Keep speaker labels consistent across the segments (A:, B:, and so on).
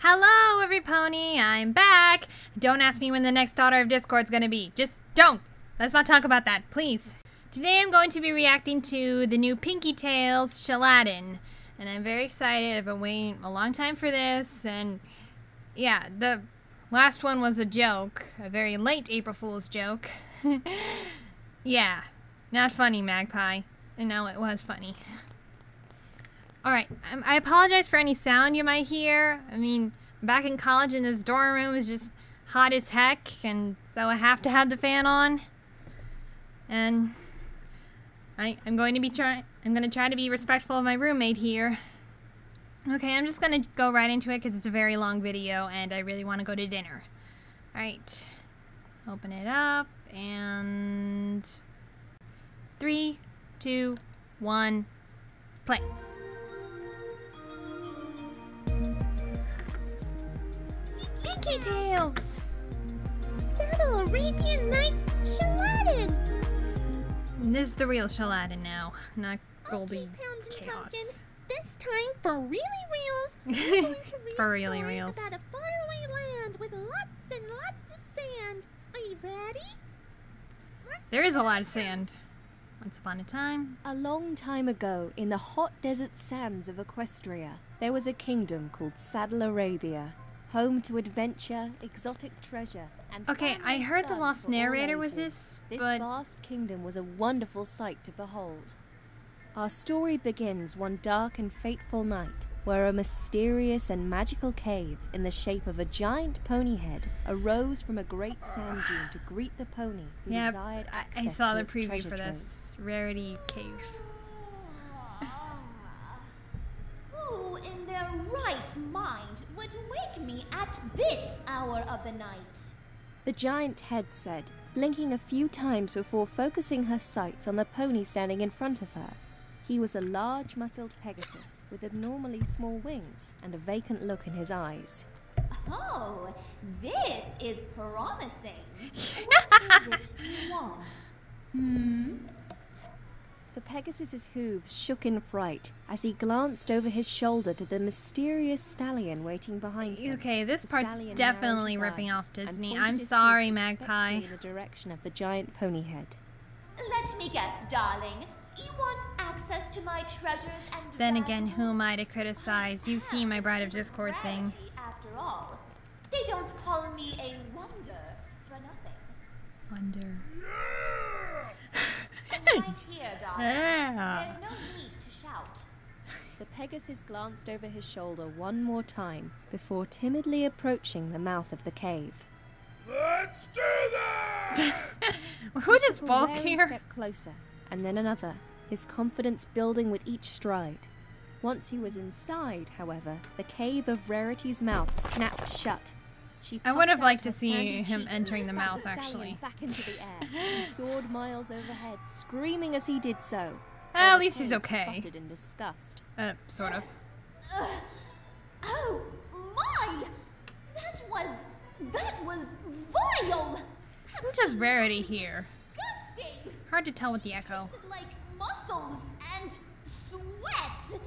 A: Hello, every pony. I'm back. Don't ask me when the next Daughter of Discord's gonna be. Just don't. Let's not talk about that, please. Today I'm going to be reacting to the new Pinkie Tales Shaladdin. And I'm very excited. I've been waiting a long time for this. And yeah, the last one was a joke. A very late April Fool's joke. Yeah, not funny, Magpie. And no, it was funny. Alright, I apologize for any sound you might hear. I mean, back in college and this dorm room is just hot as heck, and so I have to have the fan on. And I'm going to try to be respectful of my roommate here. Okay, I'm just going to go right into it because it's a very long video and I really want to go to dinner. Alright, open it up, and 3, 2, 1, play. Pinkie Tales!
B: Saddle Arabian Nights Shaladdin!
A: This is the real Shaladdin now, not Goldie
B: Okay,
A: Chaos.
B: Pumpkin. This time, for really reals, we're going to read
A: For
B: a
A: really
B: story
A: reals.
B: about a faraway land with lots and lots of sand. Are you ready?
A: There is a lot of sand. Once upon a time.
C: A long time ago, in the hot desert sands of Equestria, there was a kingdom called Saddle Arabia, home to adventure, exotic treasure, and
A: Okay, I heard the
C: fun
A: lost
C: for all
A: narrator was
C: ages.
A: this,
C: This
A: but
C: vast kingdom was a wonderful sight to behold. Our story begins one dark and fateful night, where a mysterious and magical cave in the shape of a giant pony head arose from a great sand dune to greet the pony who
A: yeah,
C: desired
A: I
C: access
A: saw
C: to
A: the
C: its
A: preview
C: treasure
A: for
C: trove.
A: this Rarity Cave.
D: Who in their right mind would wake me at this hour of the night?
C: The giant head said, blinking a few times before focusing her sights on the pony standing in front of her. He was a large, muscled Pegasus with abnormally small wings and a vacant look in his eyes.
D: Oh, this is promising. What is it you want?
C: The Pegasus's hooves shook in fright as he glanced over his shoulder to the mysterious stallion waiting behind him.
A: Okay, this
C: The
A: part's
C: stallion
A: definitely
C: narrowed his
A: ripping
C: eyes
A: off
C: and
A: Disney.
C: pointed
A: I'm
C: his
A: sorry,
C: hoof
A: Magpie.
C: expectantly in the direction of the giant pony head.
D: Let me guess, darling. You want access to my treasures and
A: Then again, who am I to criticize? You've seen my Bride of Discord thing.
D: Rarity, after all. They don't call me a wonder for nothing.
A: Wonder.
D: I'm right here, darling.
A: Yeah.
D: There's no need to shout.
C: The Pegasus glanced over his shoulder one more time before timidly approaching the mouth of the cave.
E: Let's do that!
A: Who just
C: Took a
A: bulk
C: wary
A: here?
C: step closer, and then another, his confidence building with each stride. Once he was inside, however, the cave of Rarity's mouth snapped shut. She
A: I would have
C: puffed out
A: liked to
C: her
A: see
C: sandy
A: him
C: cheeks
A: entering
C: and
A: the
C: spat
A: mouth,
C: stallion
A: actually.
C: back into the air. He soared miles overhead, screaming as he did so.
A: At
C: while
A: least
C: the
A: he's
C: cave
A: okay.
C: sputtered in disgust.
A: Sort of.
D: Oh, my! That was vile!
A: Who does Rarity here?
D: Disgusting!
A: Hard to tell with the echo.
D: Tasted like muscles and sweat.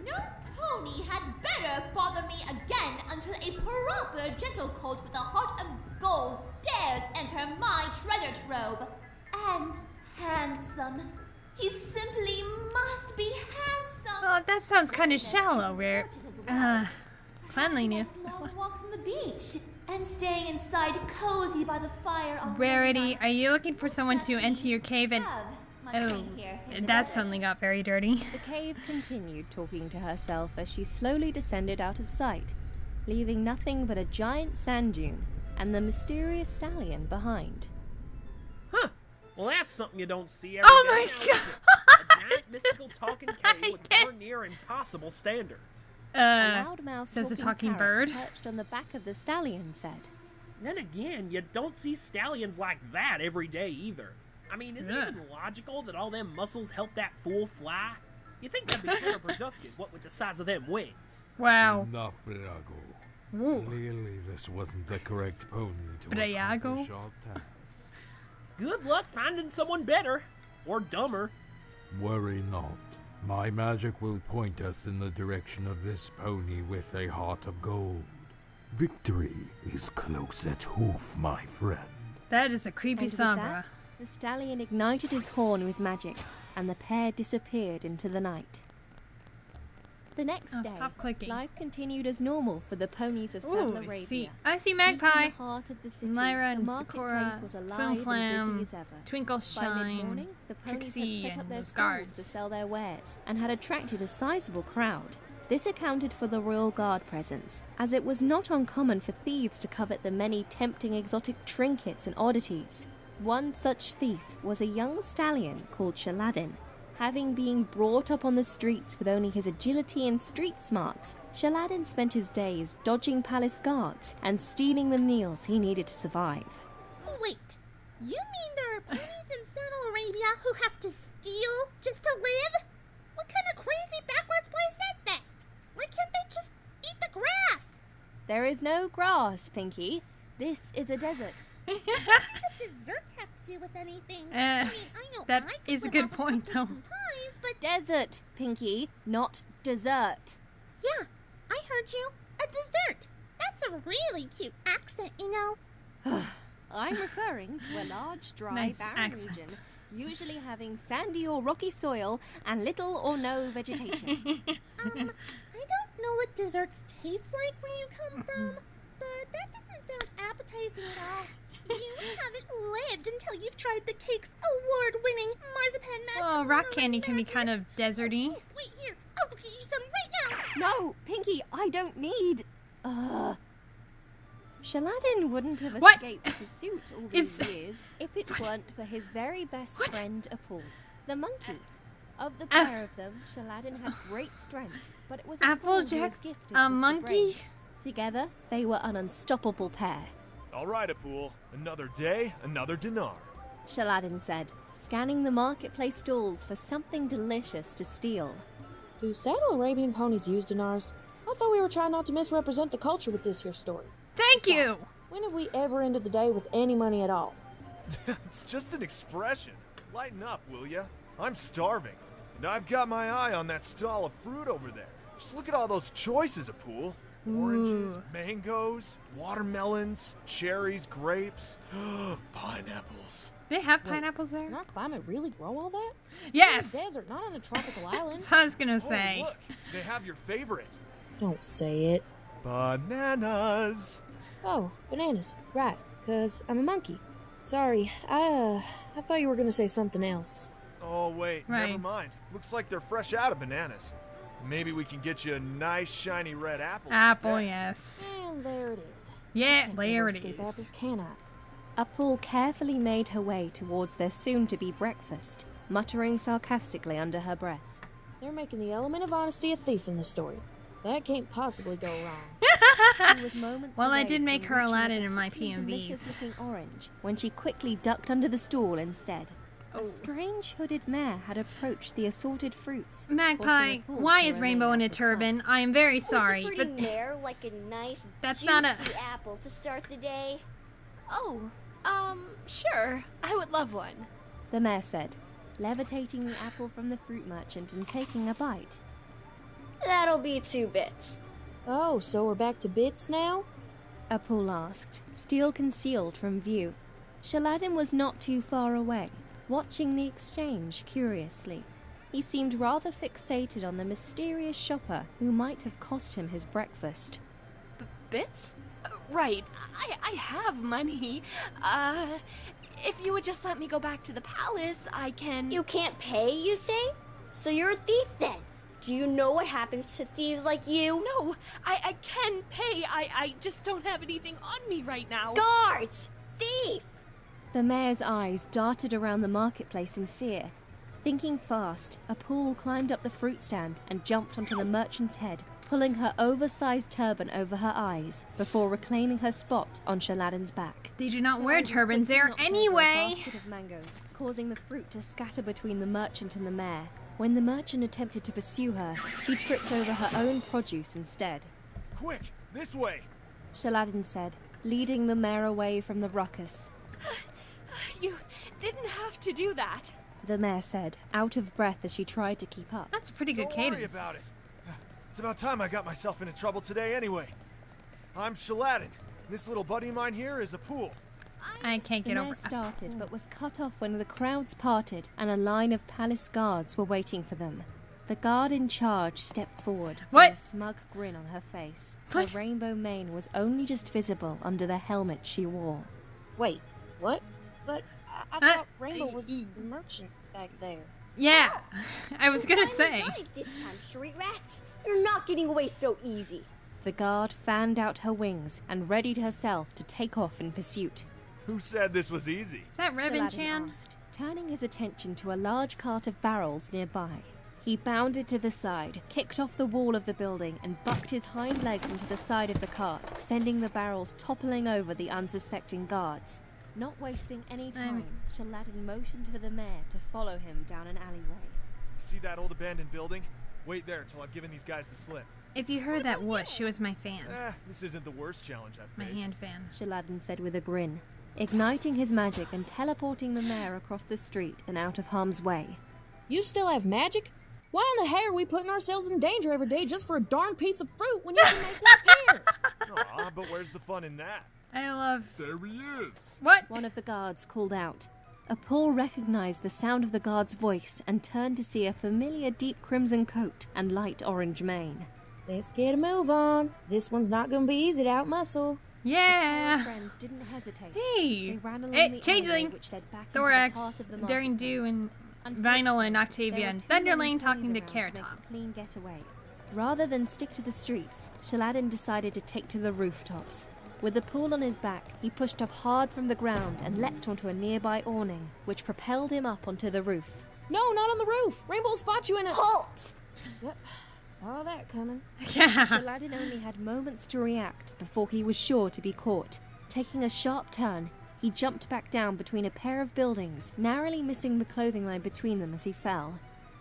D: No pony had better bother me again until a proper gentle colt with a heart of gold dares enter my treasure trove. And handsome. He simply must be handsome.
A: Oh, that sounds kind of shallow, Rare. Cleanliness.
D: Long walks on the beach and staying inside cozy by the fire on
A: Rarity,
D: winter
A: are you
D: nights.
A: looking for someone to enter your cave and...
D: Have much
A: Oh,
D: rain here in the
A: that
D: desert.
A: suddenly got very dirty.
C: The cave continued talking to herself as she slowly descended out of sight, leaving nothing but a giant sand dune and the mysterious stallion behind.
E: Huh. Well, that's something you don't see every
A: Oh
E: day
A: my
E: now, is
A: God.
E: it? A giant mystical talking cave with darn near impossible standards.
C: A loudmouth
A: says the talking
C: parrot
A: bird.
C: perched on the back of the stallion said,
E: Then again, you don't see stallions like that every day either. I mean, isn't it even logical that all them muscles help that fool fly? You think that'd be counterproductive, what with the size of them wings?
A: Wow.
F: Enough, Briago.
A: Ooh.
F: Clearly, this wasn't the correct pony to
A: Briago?
F: accomplish our task.
E: Good luck finding someone better. Or dumber.
F: Worry not. My magic will point us in the direction of this pony with a heart of gold. Victory is close at hoof, my friend.
A: That is a creepy
C: And with
A: song,
C: that,
A: bruh.
C: the stallion ignited his horn with magic, and the pair disappeared into the night. The next
A: Oh,
C: day,
A: stop clicking.
C: life continued as normal for the ponies of
A: Ooh,
C: Southern Arabia.
A: I see
C: Deep
A: Magpie.
C: in the heart of the city,
A: Lyra
C: the
A: and
C: marketplace
A: Sakura,
C: was
A: Flim
C: alive and busy
A: Flam,
C: as ever.
A: Twinkle
C: By
A: Shine,
C: mid-morning, the ponies
A: Trixie,
C: had set up
A: and
C: their
A: those
C: stalls
A: guards.
C: to sell their wares and had attracted a sizable crowd. This accounted for the royal guard presence, as it was not uncommon for thieves to covet the many tempting exotic trinkets and oddities. One such thief was a young stallion called Shaladdin. Having been brought up on the streets with only his agility and street smarts, Shaladdin spent his days dodging palace guards and stealing the meals he needed to survive.
B: Wait, you mean there are ponies in Central Arabia who have to steal just to live? What kind of crazy backwards place is this? Why can't they just eat the grass?
C: There is no grass, Pinkie. This is a desert.
B: What does a dessert have to do with anything? I mean, I know
A: that
B: I could
A: is a
B: live
A: good
B: off of
A: point,
B: cupcakes
A: though.
B: and pies, but
C: Desert, Pinkie, not dessert.
B: yeah, I heard you. A dessert. That's a really cute accent, you know.
C: I'm referring to a large, dry,
A: Nice
C: barren
A: accent.
C: region, usually having sandy or rocky soil and little or no vegetation.
B: I don't know what desserts taste like where you come from, but that doesn't sound appetizing at all. You haven't lived until you've tried the cake's award-winning marzipan mashed
A: Well, rock
B: Marmorite
A: candy can be
B: madness.
A: kind of deserty.
B: Oh, wait here. I'll go get you some right now.
C: No, Pinkie, I don't need... Shaladdin wouldn't have
A: What?
C: escaped pursuit all these
A: It's-
C: years if it weren't for his very best friend, Apple, the monkey. Of the pair of them, Shaladdin had great strength, but it was Apple who was
A: Applejack's
C: gifted
A: a
C: with the
A: monkey?
C: brains. Together, they were an unstoppable pair.
G: All right, Apul. Another day, another dinar.
C: Shaladdin said, scanning the marketplace stalls for something delicious to steal.
H: Do Saddle Arabian ponies use dinars? I thought we were trying not to misrepresent the culture with this here story.
A: Thank you!
H: When have we ever ended the day with any money at all?
G: It's just an expression. Lighten up, will ya? I'm starving. And I've got my eye on that stall of fruit over there. Just look at all those choices, Apul. Oranges,
A: Ooh.
G: mangoes, watermelons, cherries, grapes, pineapples.
A: They have pineapples there?
H: Can our climate really grow all that?
A: Yes!
H: We're in a desert, not on a tropical island.
A: That's what I was gonna
G: Oh,
A: say.
G: look, they have your favorite.
H: Don't say it.
G: Bananas.
H: Oh, bananas. Right, 'cause I'm a monkey. Sorry, I thought you were gonna say something else.
G: Oh, wait,
A: Right.
G: never mind. Looks like they're fresh out of bananas. Maybe we can get you a nice, shiny red apple.
A: Apple,
G: instead.
A: yes.
H: And there it is.
A: Yeah,
H: Can't
A: there
H: ever
A: it
H: escape
A: is.
H: apples, can I?
C: Apple carefully made her way towards their soon-to-be breakfast, muttering sarcastically under her breath.
H: They're making the element of honesty a thief in this story. That can't possibly go wrong.
C: She was moments
A: Well, I
C: away
A: did
C: from
A: make her
C: reaching a
A: Aladdin in my
C: particularly
A: PMVs.
C: delicious-looking orange when she quickly ducked under the stool instead.
A: Oh.
C: A strange hooded mare had approached the assorted fruits.
A: Magpie,
C: forcing Apple
A: why
C: to
A: is
C: remain
A: Rainbow in
C: out
A: a
C: of sight.
A: turban? I am very sorry,
I: With a pretty
A: but
I: mare like a nice,
A: That's
I: juicy
A: not a-
I: apple to start the day.
J: Oh, sure. I would love one.
C: The mare said, levitating the apple from the fruit merchant and taking a bite.
I: That'll be 2 bits.
H: Oh, so we're back to bits now?
C: Apple asked, still concealed from view. Shaladdin was not too far away, watching the exchange curiously. He seemed rather fixated on the mysterious shopper who might have cost him his breakfast.
J: Bits? Right. I have money. If you would just let me go back to the palace, I can...
I: You can't pay, you say? So you're a thief then? Do you know what happens to thieves like you?
J: No, I can pay. I just don't have anything on me right now.
I: Guards! Thief!
C: The mare's eyes darted around the marketplace in fear. Thinking fast, Apul climbed up the fruit stand and jumped onto the merchant's head, pulling her oversized turban over her eyes before reclaiming her spot on Shaladdin's back.
A: they do not wear
C: Shaladdin
A: turbans
C: quickly
A: there
C: knocked over a
A: anyway.
C: basket of mangoes, causing the fruit to scatter between the merchant and the mare. When the merchant attempted to pursue her, she tripped over her own produce instead.
G: Quick, this way.
C: Shaladdin said, leading the mare away from the ruckus.
J: You didn't have to do that.
C: the mayor said, out of breath as she tried to keep up.
A: That's a pretty good
G: Don't
A: cadence.
G: worry about it. It's about time I got myself into trouble today anyway. I'm Shaladdin. This little buddy of mine here is a pool.
A: I can't
C: The
A: get
C: mayor
A: over.
C: started, but was cut off when the crowds parted and a line of palace guards were waiting for them. The guard in charge stepped forward
A: What?
C: with a smug grin on her face.
A: What?
C: Her rainbow mane was only just visible under the helmet she wore.
H: Wait, what? But I thought Rainbow was the merchant back there.
A: Yeah, I was gonna say.
I: Got it this time, street rats. You're not getting away so easy.
C: The guard fanned out her wings and readied herself to take off in pursuit.
G: Who said this was easy?
A: Is that Revan
C: Shaladdin
A: Chan?
C: asked, turning his attention to a large cart of barrels nearby. He bounded to the side, kicked off the wall of the building, and bucked his hind legs into the side of the cart, sending the barrels toppling over the unsuspecting guards. Not wasting any time, Shaladdin motioned for the mayor to follow him down an alleyway.
G: See that old abandoned building? Wait there till I've given these guys the slip.
A: If you heard that whoosh, she was my fan.
G: This isn't the worst challenge I've
A: My
G: faced.
A: hand fan.
C: Shaladdin said with a grin, igniting his magic and teleporting the mayor across the street and out of harm's way.
H: You still have magic? Why in the hell are we putting ourselves in danger every day just for a darn piece of fruit when you can make one here?
G: Aw, but where's the fun in that?
A: I love.
F: There he is!
A: What?
C: One of the guards called out. Apul recognized the sound of the guard's voice and turned to see a familiar deep crimson coat and light orange mane.
H: Let's get a move on. This one's not gonna be easy to outmuscle.
C: Her
A: Yeah.
C: friends didn't hesitate.
A: Hey.
C: They ran along
A: Hey,
C: the
A: Changeling,
C: alleyway which led back into
A: Thorax,
C: the heart of the
A: Daring Do,
C: marketplace.
A: and Vinyl and
C: There
A: Octavia,
C: were
A: and
C: too many
A: Thunderlane talking to
C: ponies around
A: Carrot
C: make
A: Top.
C: a clean getaway. Rather than stick to the streets, Shaladdin decided to take to the rooftops. With the pool on his back, he pushed off hard from the ground and leapt onto a nearby awning, which propelled him up onto the roof.
H: No, not on the roof. Rainbow will spot you in a...
I: Halt!
H: Yep, saw that coming.
A: Yeah.
C: Shaladdin only had moments to react before he was sure to be caught. Taking a sharp turn, he jumped back down between a pair of buildings, narrowly missing the clothing line between them as he fell.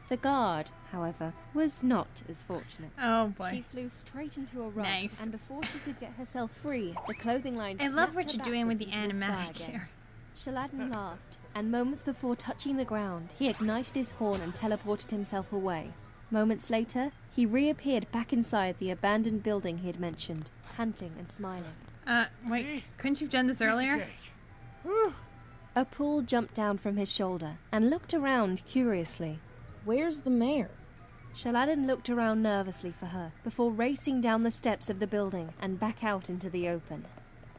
C: The guard, however, was not as fortunate.
A: Oh boy.
C: She flew straight into a rug,
A: Nice.
C: and before she could get herself free, the clothing line
A: I
C: snapped
A: love what
C: her
A: you're doing with the
C: backwards into sky
A: animatic
C: again.
A: here.
C: Shaladdin laughed, and moments before touching the ground, he ignited his horn and teleported himself away. Moments later, he reappeared back inside the abandoned building he had mentioned, panting and smiling.
A: Wait,
G: See?
A: couldn't you have done this
G: Piece of
A: earlier?
G: cake. Whew.
C: Apul jumped down from his shoulder and looked around curiously.
H: Where's the mayor?
C: Shaladdin looked around nervously for her before racing down the steps of the building and back out into the open.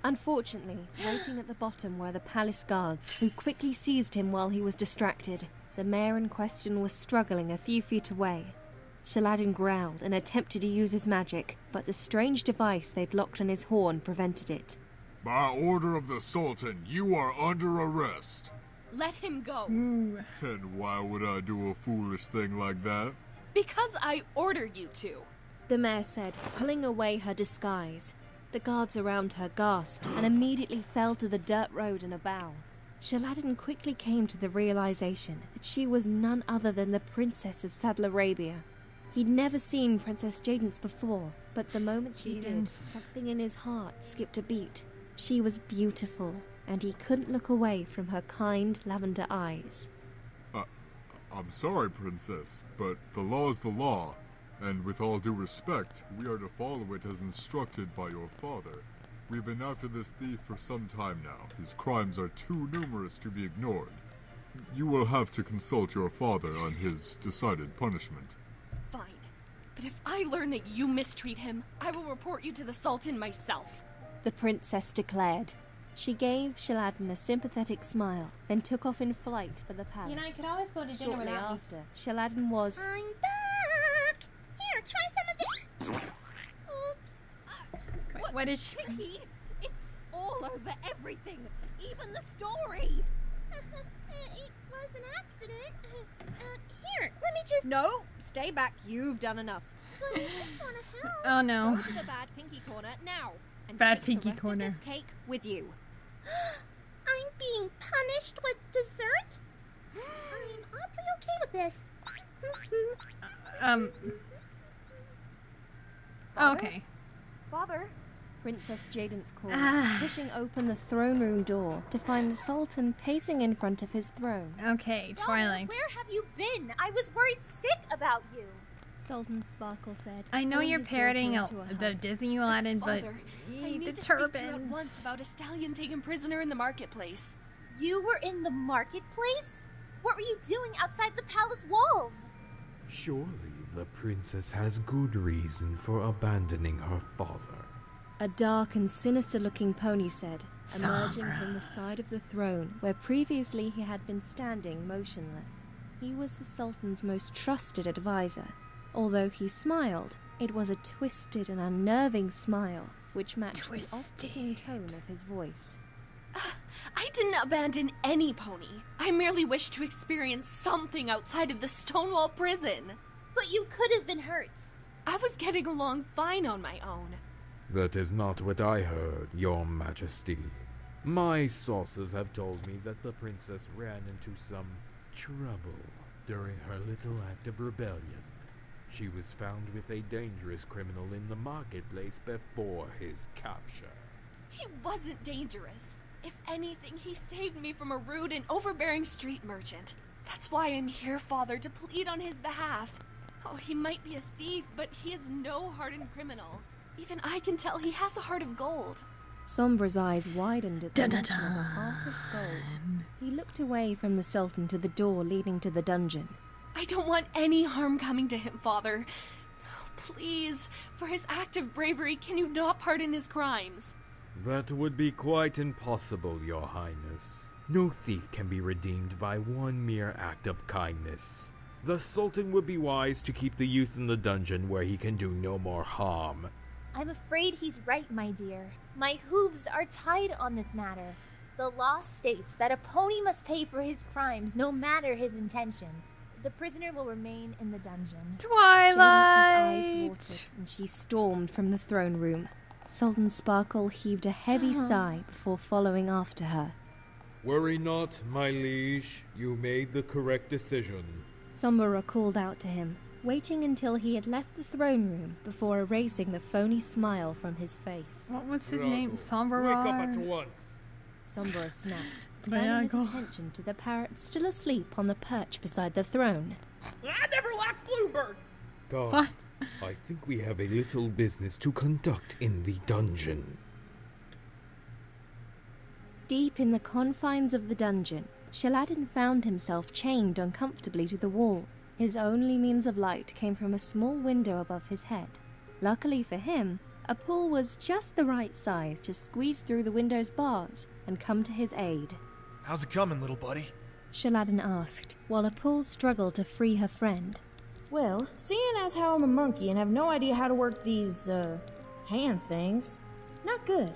C: Unfortunately, waiting at the bottom were the palace guards, who quickly seized him while he was distracted. The mayor in question was struggling a few feet away. Shaladdin growled and attempted to use his magic, but the strange device they'd locked on his horn prevented it.
F: By order of the Sultan, you are under arrest.
J: Let him go.
A: Ooh.
F: And why would I do a foolish thing like that?
J: Because I order you to.
C: The mayor said, pulling away her disguise. The guards around her gasped and immediately fell to the dirt road in a bow. Shaladdin quickly came to the realization that she was none other than the princess of Saddle Arabia. He'd never seen Princess Jadance before, but the moment she did,
A: Jadance.
C: something in his heart skipped a beat. She was beautiful, and he couldn't look away from her kind lavender eyes.
F: I'm sorry, Princess, but the law is the law, and with all due respect, we are to follow it as instructed by your father. We've been after this thief for some time now. His crimes are too numerous to be ignored. You will have to consult your father on his decided punishment.
J: Fine. But if I learn that you mistreat him, I will report you to the Sultan myself.
C: The princess declared. She gave Shaladdin a sympathetic smile, then took off in flight for the palace.
A: You know, I could always go to dinner
C: Shortly
A: without me.
C: after, Shaladdin was...
B: I'm back! Here, try some of this. Oops.
A: What is she?
I: Pinkie, it's all over everything, even the story.
B: It was an accident. Here, let me just...
K: No, stay back. You've done enough.
B: But I just want to help.
A: Oh no.
K: Go to the bad Pinkie corner now. And
A: Bad
K: take
A: Pinkie
K: the rest
A: corner.
K: Of this cake with you.
B: I'm being punished with dessert? I'm awfully okay with this.
A: Oh, okay.
K: Father?
C: Princess Jaden's call, pushing open the throne room door to find the Sultan pacing in front of his throne.
A: Okay, Twilight.
B: Where have you been? I was worried sick about you.
C: Sultan Sparkle said.
A: I know
C: pulling
A: you're
C: his daughter
A: parroting
C: into a
A: the
C: hug.
A: Disney Aladdin, but
J: Father, I
A: the
J: need to speak to you at
A: turbans.
J: once about a stallion taken prisoner in the marketplace.
B: You were in the marketplace? What were you doing outside the palace walls?
L: Surely the princess has good reason for abandoning her father.
C: A dark and sinister-looking pony said, emerging from the side of the throne where previously he had been standing motionless. He was the Sultan's most trusted advisor. Although he smiled, it was a twisted and unnerving smile, which matched the off-putting tone of his voice.
J: I didn't abandon any pony. I merely wished to experience something outside of the Stonewall prison.
B: But you could have been hurt.
J: I was getting along fine on my own.
L: That is not what I heard, Your Majesty. My sources have told me that the princess ran into some trouble during her little act of rebellion. She was found with a dangerous criminal in the marketplace before his capture.
J: He wasn't dangerous. If anything, he saved me from a rude and overbearing street merchant. That's why I'm here, Father, to plead on his behalf. Oh, he might be a thief, but he is no hardened criminal. Even I can tell he has a heart of gold.
C: Sombra's eyes widened at the mention of a heart of gold. He looked away from the Sultan to the door leading to the dungeon.
J: I don't want any harm coming to him, Father. Please, for his act of bravery, can you not pardon his crimes?
L: That would be quite impossible, Your Highness. No thief can be redeemed by one mere act of kindness. The Sultan would be wise to keep the youth in the dungeon where he can do no more harm.
B: I'm afraid he's right, my dear. My hooves are tied on this matter. The law states that a pony must pay for his crimes, no matter his intention. The prisoner will remain in the dungeon.
A: Twilight!
C: Jaden's eyes watered, and she stormed from the throne room. Sultan Sparkle heaved a heavy sigh before following after her.
L: Worry not, my liege. You made the correct decision.
C: Sombra called out to him, waiting until he had left the throne room before erasing the phony smile from his face.
A: What was his name? Sombra?
L: Wake up at once.
C: Sombra snapped, turning his attention to the parrot still asleep on the perch beside the throne.
E: I never liked Bluebird.
A: What?
L: I think we have a little business to conduct in the dungeon.
C: Deep in the confines of the dungeon, Shaladdin found himself chained uncomfortably to the wall. His only means of light came from a small window above his head. Luckily for him, a pull was just the right size to squeeze through the window's bars and come to his aid.
G: How's it coming, little buddy?
C: Shaladdin asked, while a pull struggled to free her friend.
H: Well, seeing as how I'm a monkey and have no idea how to work these, hand things, not good.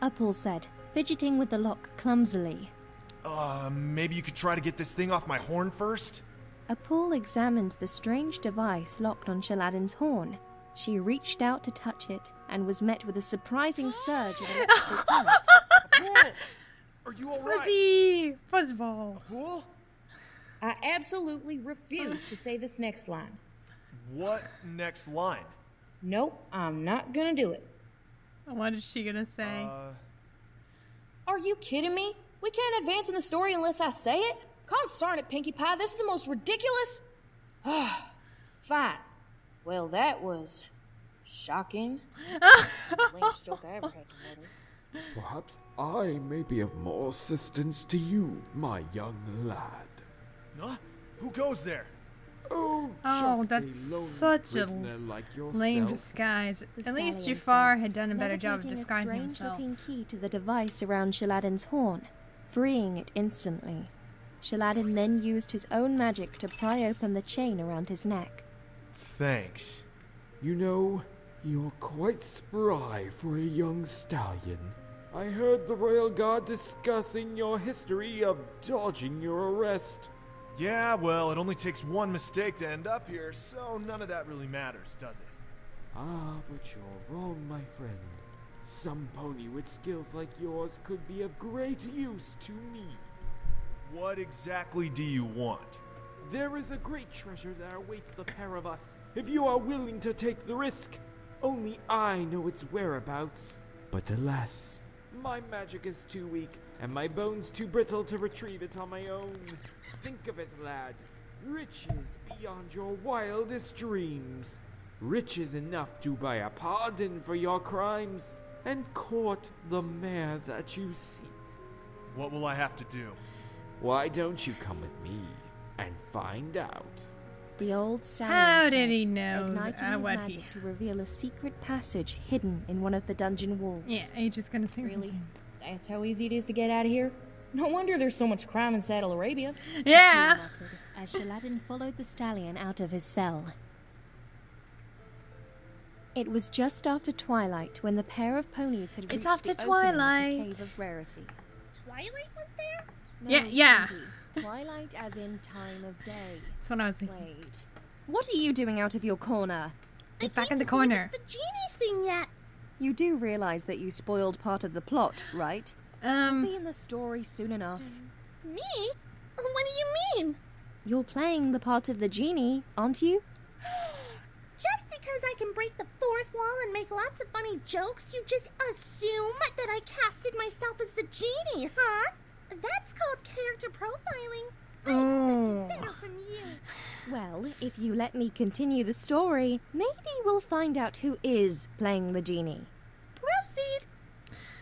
C: Apple said, fidgeting with the lock clumsily.
G: Maybe you could try to get this thing off my horn first?
C: Apple examined the strange device locked on Shaladdin's horn. She reached out to touch it and was met with a surprising surge of electrical current.
G: Apple! Are you alright?
A: Fuzzy! Fuzzball.
G: Apple?
H: I absolutely refuse to say this next line.
G: What next line?
H: Nope, I'm not gonna do it.
A: What is she gonna say?
H: Are you kidding me? We can't advance in the story unless I say it? Consarn it, Pinkie Pie, this is the most ridiculous... Fine. Well, that was... shocking. Lamest joke I ever had to utter.
L: Perhaps I may be of more assistance to you, my young lad.
G: Huh? Who goes there?
L: Oh,
A: that's such a
L: like
A: lame disguise.
C: The
A: At least
C: stallion
A: Jafar
C: said,
A: had done a better job of
C: navigating
A: disguising
C: a
A: himself.
C: strange-looking key to the device around Shaladdin's horn, freeing it instantly. Shaladdin then used his own magic to pry open the chain around his neck.
G: Thanks.
L: You know, you're quite spry for a young stallion. I heard the Royal Guard discussing your history of dodging your arrest.
G: Yeah, well, it only takes one mistake to end up here, so none of that really matters, does it?
L: Ah, but you're wrong, my friend. Some pony with skills like yours could be of great use to me.
G: What exactly do you want?
L: There is a great treasure that awaits the pair of us, if you are willing to take the risk. Only I know its whereabouts. But alas, my magic is too weak, and my bones too brittle to retrieve it on my own. Think of it, lad. Riches beyond your wildest dreams. Riches enough to buy a pardon for your crimes, and court the mare that you seek.
G: What will I have to do?
L: Why don't you come with me and find out?
C: The old stallion
A: How
C: said,
A: did he know
C: igniting his
A: what
C: magic to reveal a secret passage hidden in one of the dungeon walls.
A: Yeah, he's just gonna say
H: Really?
A: something.
H: That's how easy it is to get out of here? No wonder there's so much crime in Saddle Arabia.
A: Yeah.
C: He muttered as Shaladdin followed the stallion out of his cell. It was just after twilight when the pair of ponies had reached
A: It's after
C: the opening
A: twilight.
C: of the Cave of Rarity.
B: Twilight was there?
A: Yeah, yeah.
C: Pinkie, twilight as in time of day.
A: That's what I was thinking.
C: Wait, what are you doing out of your corner?
A: Get back in the
B: See if
A: corner.
B: it's the genie thing yet.
C: You do realize that you spoiled part of the plot, right? Be in the story soon enough.
B: Me? What do you mean?
C: You're playing the part of the genie, aren't you?
B: Just because I can break the fourth wall and make lots of funny jokes, you just assume that I casted myself as the genie, huh? That's called character profiling. I expected better from you.
C: Well, if you let me continue the story, maybe we'll find out who is playing the genie.
B: Proceed.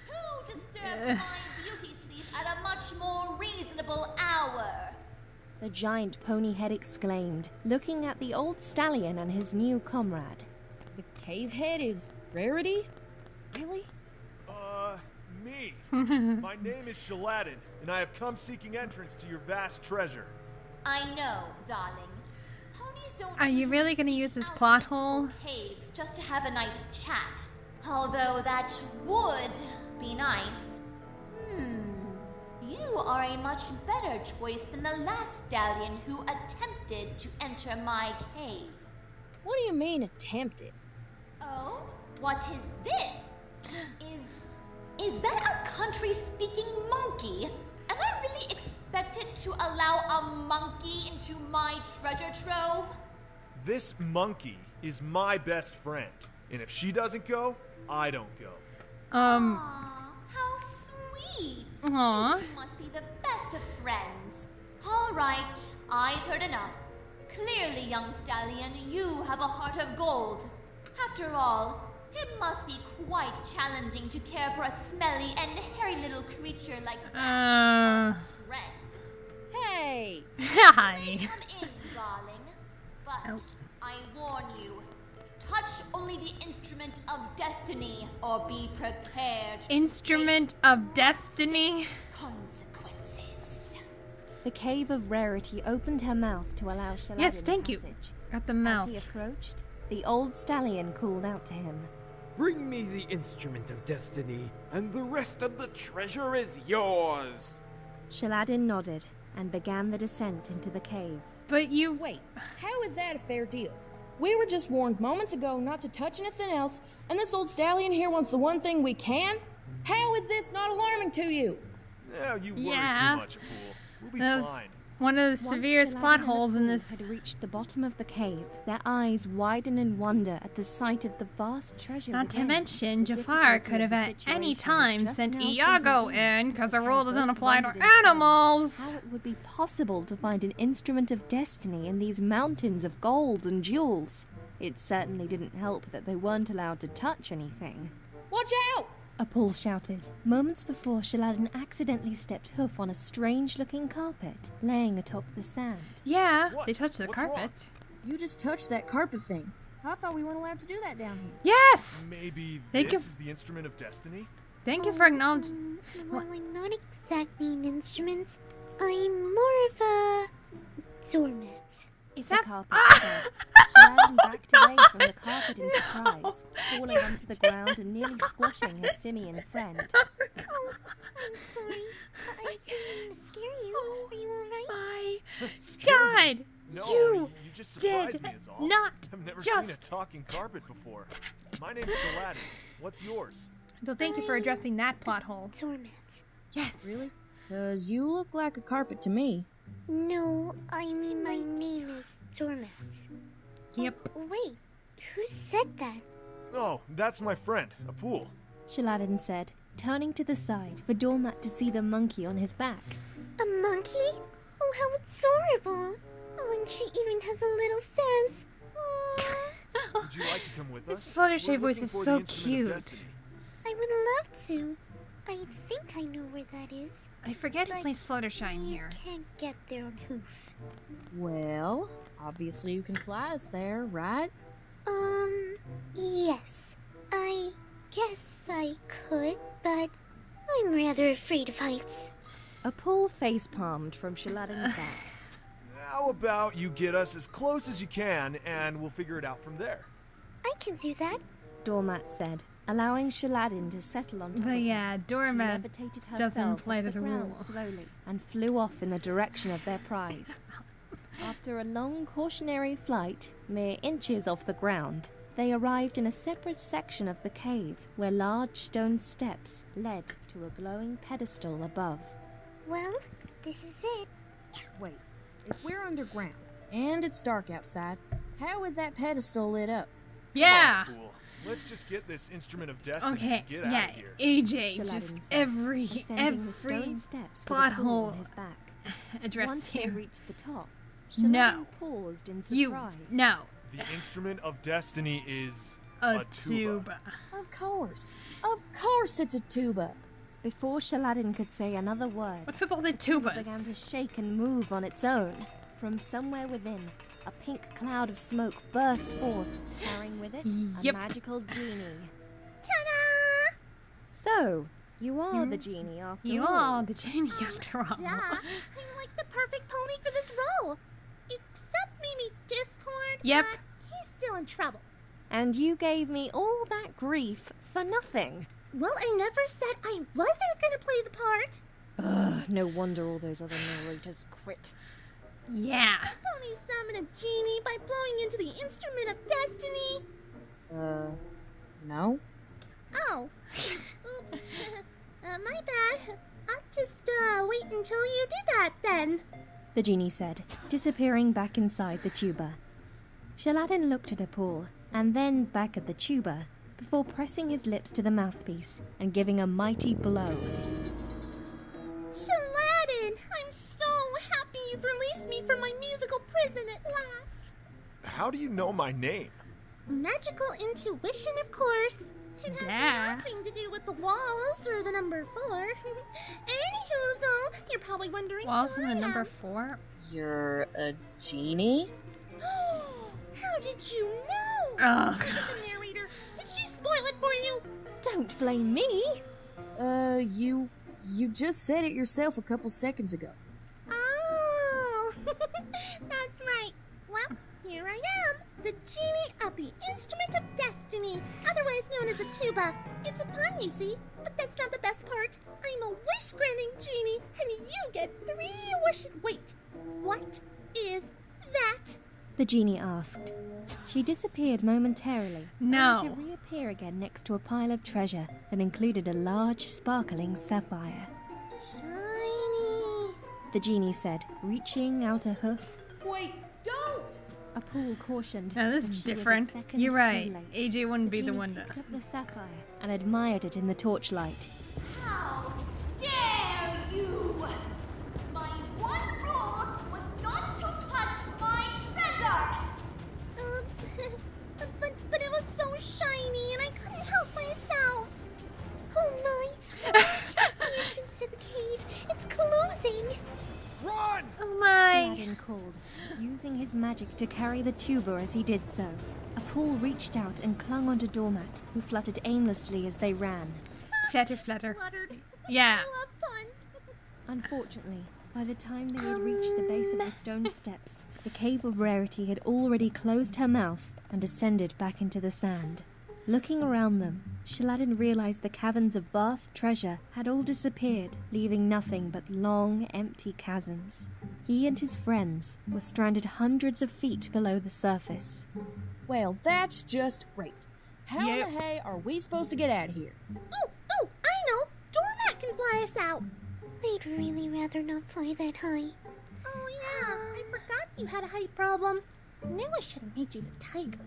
D: Who disturbs my beauty sleep at a much more reasonable hour?
C: The giant pony head exclaimed, looking at the old stallion and his new comrade.
H: The cave head is Rarity? Really?
G: Me. My name is Shaladdin, and I have come seeking entrance to your vast treasure.
D: I know, darling. Ponies don't
A: Are you
D: usually
A: really gonna
D: seek
A: use this
D: out
A: plot
D: mystical
A: hole?
D: caves just to have a nice chat. Although that would be nice. You are a much better choice than the last stallion who attempted to enter my cave.
H: What do you mean, attempted?
D: Oh? What is this? Is that a country-speaking monkey? Am I really expected to allow a monkey into my treasure trove?
G: This monkey is my best friend, and if she doesn't go, I don't go.
D: Aw, how sweet.
A: Aw.
D: You two must be the best of friends. All right, I've heard enough. Clearly, young stallion, you have a heart of gold. After all, it must be quite challenging to care for a smelly and hairy little creature like that. Friend.
H: Hey!
A: Hi.
D: Come in, darling. But
A: Oh.
D: I warn you, touch only the instrument of destiny, or be prepared to
A: Instrument
D: face
A: of destiny.
D: consequences.
C: The Cave of Rarity opened her mouth to allow Shaladdin
A: Yes, thank you.
C: passage.
A: Got the
C: As
A: mouth.
C: he approached, the old stallion called out to him.
L: Bring me the instrument of destiny, and the rest of the treasure is yours.
C: Shaladdin nodded and began the descent into the cave.
A: But you
H: Wait, how is that a fair deal? We were just warned moments ago not to touch anything else, and this old stallion here wants the one thing we can? How is this not alarming to you?
G: Yeah, you worry
A: Yeah.
G: too much, Pool. We'll be
A: That was
G: fine.
A: one of the
C: Once
A: severest
C: Shaladdin
A: plot
C: and the
A: holes in
C: fool
A: this.
C: had reached the bottom of the cave, their eyes widened in wonder at the sight of the vast treasure
A: Not to
C: within.
A: mention,
C: The
A: Jafar
C: difficulty
A: could have
C: of the
A: at any
C: situation was
A: time
C: just
A: sent
C: now
A: Iago
C: sinking in,
A: in,
C: as
A: because
C: the
A: the rule
C: pair
A: doesn't
C: both
A: apply to
C: wondered in silence
A: animals.
C: how it would be possible to find an instrument of destiny in these mountains of gold and jewels. It certainly didn't help that they weren't allowed to touch anything.
H: Watch out!
C: Apul shouted, moments before Shaladdin accidentally stepped hoof on a strange-looking carpet laying atop the sand.
A: Yeah,
G: What?
A: they touched the
G: What's wrong?
A: carpet.
H: You just touched that carpet thing. I thought we weren't allowed to do that down here.
A: Yes!
G: Maybe
A: Thank
G: this
A: you.
G: is the instrument of destiny?
A: Thank you for acknowledging.
B: Well, I'm not exactly an instrument. I'm more of a doormat.
A: Is
C: The
A: that
C: carpet said. Shaladdin backed away from the carpet in surprise, falling onto the ground and nearly squashing his simian friend.
B: Oh, I'm sorry. I didn't mean to scare you. Are you alright?
A: my
G: Scare me?
A: God?
G: No,
A: You
G: you just
A: did
G: surprised me is all.
A: not
G: I've never seen a
A: just-
G: talking carpet before. My name's Shaladdin. What's yours?
A: So thank you for addressing that plot hole.
B: Doormat.
A: Yes.
H: Really? 'Cause you look like a carpet to me.
B: No, I mean my name is Doormat.
A: Yep.
B: Wait, who said that?
G: Oh, that's my friend, Apul.
C: Shaladdin said, turning to the side for Doormat to see the monkey on his back.
B: A monkey? Oh, how adorable. Oh, and she even has a little fez. Aww.
G: Would you like to come with us?
A: This Fluttershy
G: We're
A: voice
G: looking
A: is
G: for
A: so
G: the Instrument of
A: cute.
G: Destiny.
B: I would love to. I think I know where that is.
A: I forget who
B: But
A: plays Fluttershy in
B: you
A: here.
B: can't get there on hoof.
H: Well, obviously you can fly us there, right?
B: Yes. I guess I could, but I'm rather afraid of heights.
C: A pool face-palmed from Shaladdin's back.
G: How about you get us as close as you can, and we'll figure it out from there.
B: I can do that.
C: Doormat said, allowing Shaladdin to settle on top
A: But
C: of
A: yeah,
C: her.
A: Doormat
C: She levitated
A: doesn't
C: herself
A: play
C: off
A: to
C: the
A: the
C: ground
A: rules.
C: slowly and flew off in the direction of their prize. After a long cautionary flight, mere inches off the ground, they arrived in a separate section of the cave where large stone steps led to a glowing pedestal above.
B: Well, this is it.
H: Wait, if we're underground and it's dark outside, how is that pedestal lit up?
A: Yeah.
G: Come on, fool. Let's just get this Instrument of Destiny
A: Okay.
G: and get
A: Yeah.
G: out of here.
C: Shaladdin
A: AJ, just
C: said,
A: every
C: ascending the stone steps with
A: plot
C: a pool
A: hole
C: on his back.
A: address
C: Once they
A: here.
C: reached the top,
A: No.
C: Shaladdin paused in
A: You
C: surprise.
A: no.
G: The Instrument of Destiny is
A: A
G: tuba.
H: Of course it's a tuba.
C: Before Shaladdin could say another word,
A: What's with all the
C: it
A: tubas?
C: began to shake and move on its own. From somewhere within, a pink cloud of smoke burst forth, carrying with it
A: Yep.
C: a magical genie.
B: Ta-da!
C: So, you are the genie after
A: You
C: all.
A: are the genie after all.
B: Yeah, I'm like the perfect pony for this role. Except maybe Discord.
A: Yep.
B: but he's still in trouble.
C: And you gave me all that grief for nothing.
B: Well, I never said I wasn't gonna play the part.
C: Ugh, no wonder all those other narrators quit.
A: Yeah.
B: Pony summon a genie by blowing into the Instrument of Destiny.
H: No?
B: Oh. Oops. My bad. I'll just wait until you do that then.
C: The genie said, disappearing back inside the tuba. Shaladdin looked at Apul, and then back at the tuba, before pressing his lips to the mouthpiece and giving a mighty blow.
B: Shaladdin, I'm so happy you've released me from my musical prison at last.
G: How do you know my name?
B: Magical intuition, of course. It has
A: Yeah.
B: nothing to do with the walls or the number 4. Anywho, you're probably wondering
A: Walls
B: who
A: in the
B: I
A: number
B: am.
A: 4?
H: You're a genie?
B: How did you know?
A: Ugh.
B: Look at the narrator. Did she spoil it for you?
C: Don't blame me!
H: You just said it yourself a couple seconds ago.
B: Oh, that's right. Well, here I am, the genie of the Instrument of Destiny, otherwise known as a tuba. It's a pun, you see, but that's not the best part. I'm a wish-granting genie, and you get 3 wishes. Wait, what is that?
C: The genie asked. She disappeared momentarily,
A: No.
C: only to reappear again next to a pile of treasure that included a large, sparkling sapphire.
B: Shiny.
C: The genie said, reaching out a hoof.
H: Wait, don't!
C: Apul cautioned.
A: Now this
C: and
A: is
C: she was a
A: different.
C: second
A: You're
C: too
A: right.
C: late.
A: AJ wouldn't be the
C: genie
A: one to.
C: picked up the sapphire and admired it in the torchlight.
D: How dare you! My one rule was not to touch my treasure!
B: Oops. but it was so shiny, and I couldn't help myself. Oh my! The entrance to the cave. It's closing.
G: Run!
A: Oh my.
C: Shaladdin called, using his magic to carry the tuba as he did so. Apul reached out and clung onto Doormat, who fluttered aimlessly as they ran.
A: Flutter, flutter.
B: Fluttered.
A: Yeah.
B: I love puns.
C: Unfortunately, by the time they had reached the base of the stone steps, the Cave of Rarity had already closed her mouth and descended back into the sand. Looking around them, Shaladdin realized the caverns of vast treasure had all disappeared, leaving nothing but long, empty chasms. He and his friends were stranded hundreds of feet below the surface.
H: Well, that's just great. How
A: Yep.
H: the hey are we supposed to get out of here?
B: Oh, I know. Doormat can fly us out. I'd really rather not fly that high. Oh, yeah. I forgot you had a height problem. Knew I should have made you the tiger.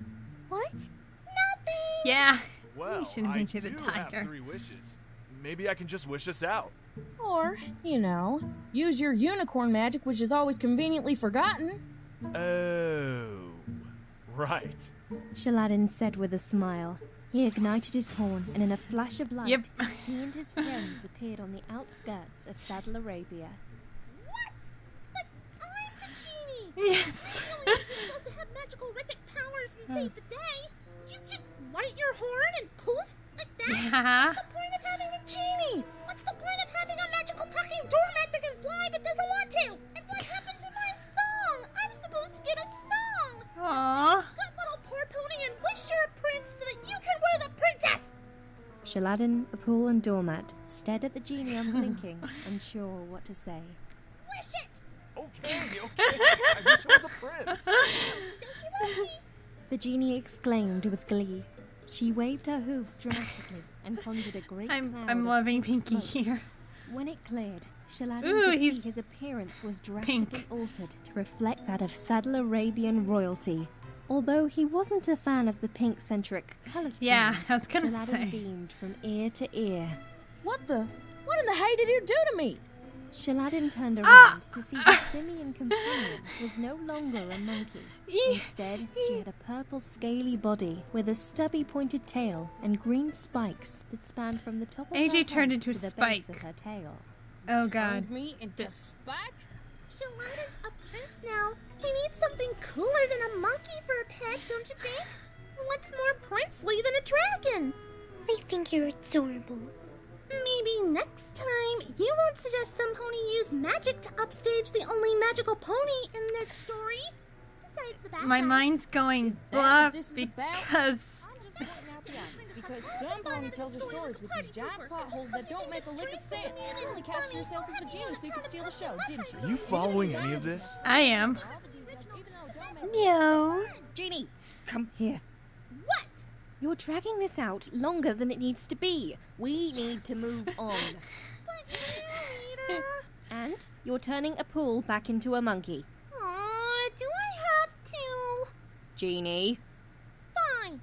B: What? Nothing.
A: Yeah.
G: Well,
A: should have
G: I
A: made you the
G: do have
A: tiger.
G: 3 wishes. Maybe I can just wish us out.
H: Or, use your unicorn magic, which is always conveniently forgotten.
G: Oh, right.
C: Shaladdin said with a smile. He ignited his horn, and in a flash of light,
A: Yep.
C: he and his friends appeared on the outskirts of Saddle Arabia.
B: What? But I'm the genie!
A: Yes.
B: Really, you're supposed to have magical Ricket powers and save the day. You just light your horn and poof? Like that?
A: Yeah.
B: What's the point of having a genie? What's the point of having a magical talking doormat that can fly but doesn't want to? And what happened to my song? I'm supposed to get a song!
A: Aww.
B: Good little poor pony and wish you're a prince so that you can wear the princess!
C: Shaladdin, Apul, and Doormat stared at the genie unblinking, unsure what to say.
B: Wish it!
G: Okay. I wish I was a prince.
C: The genie exclaimed with glee. She waved her hooves dramatically and conjured a great cloud
A: I'm
C: of
A: loving
C: pink
A: Pinkie
C: smoke.
A: here.
C: When it cleared, Shaladdin
A: Ooh,
C: could see
A: he's
C: his appearance was drastically
A: pink.
C: altered to reflect that of Saddle Arabian royalty. Although he wasn't a fan of the pink-centric colour scheme,
A: Yeah, I was gonna
C: Shaladdin
A: say.
C: beamed from ear to ear.
H: What in the hay did you do to me?
C: Shaladdin turned around to see his simian companion was no longer a monkey. Instead, she had a purple scaly body with a stubby pointed tail and green spikes that spanned from the top of
A: AJ
C: her
A: turned
C: head
A: into a
C: to the
A: spike.
C: base of her tail.
A: Oh god.
H: Turned me into spike?
B: Shaladdin's a prince now. He needs something cooler than a monkey for a pet, don't you think? What's more princely than a dragon?
M: I think you're adorable.
B: Maybe next time you won't suggest some pony use magic to upstage the only magical pony in this story. Besides the bad
A: My
B: guy.
A: mind's going
H: Is that
A: blah
H: what this is about?
A: because
H: I'm just pointing out the obvious because some pony tells her stories with these giant plot holes that don't make a lick of sense. You only cast yourself as the genie so you could steal the show, didn't you?
G: Are you following any of this?
A: I am.
C: No. Genie, come here.
B: What?
C: You're dragging this out longer than it needs to be. We need to move on. And you're turning a pool back into a monkey.
B: Aw, do I have to?
C: Genie.
B: Fine.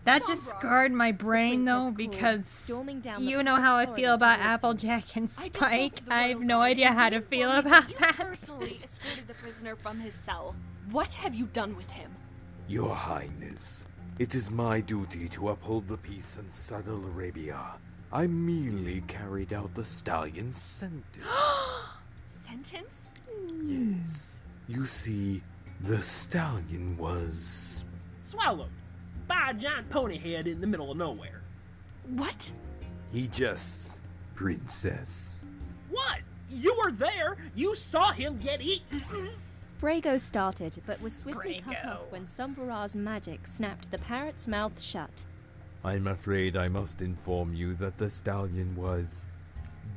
A: That just scarred my brain though
C: princess called,
A: because
C: storming down the
A: you know how I
C: palace
A: feel
C: corridor
A: about
C: towards him.
A: Applejack and
J: I just spoke
A: Spike.
J: to the
A: I have
J: royal
A: no
J: guard,
A: idea
J: and
A: how
J: he
A: to feel
J: informed me
A: about
J: you
A: that.
J: personally escorted the prisoner from his cell. What have you done with him?
L: Your Highness, it is my duty to uphold the peace in Saddle Arabia. I merely carried out the stallion's sentence.
J: Sentence?
L: Yes. You see, the stallion was...
E: Swallowed by a giant pony head in the middle of nowhere.
J: What?
L: He just... Princess.
E: What? You were there. You saw him get eaten.
C: Brago started, but was swiftly cut
A: Brago.
C: off when Sombrara's magic snapped the parrot's mouth shut.
L: I'm afraid I must inform you that the stallion was...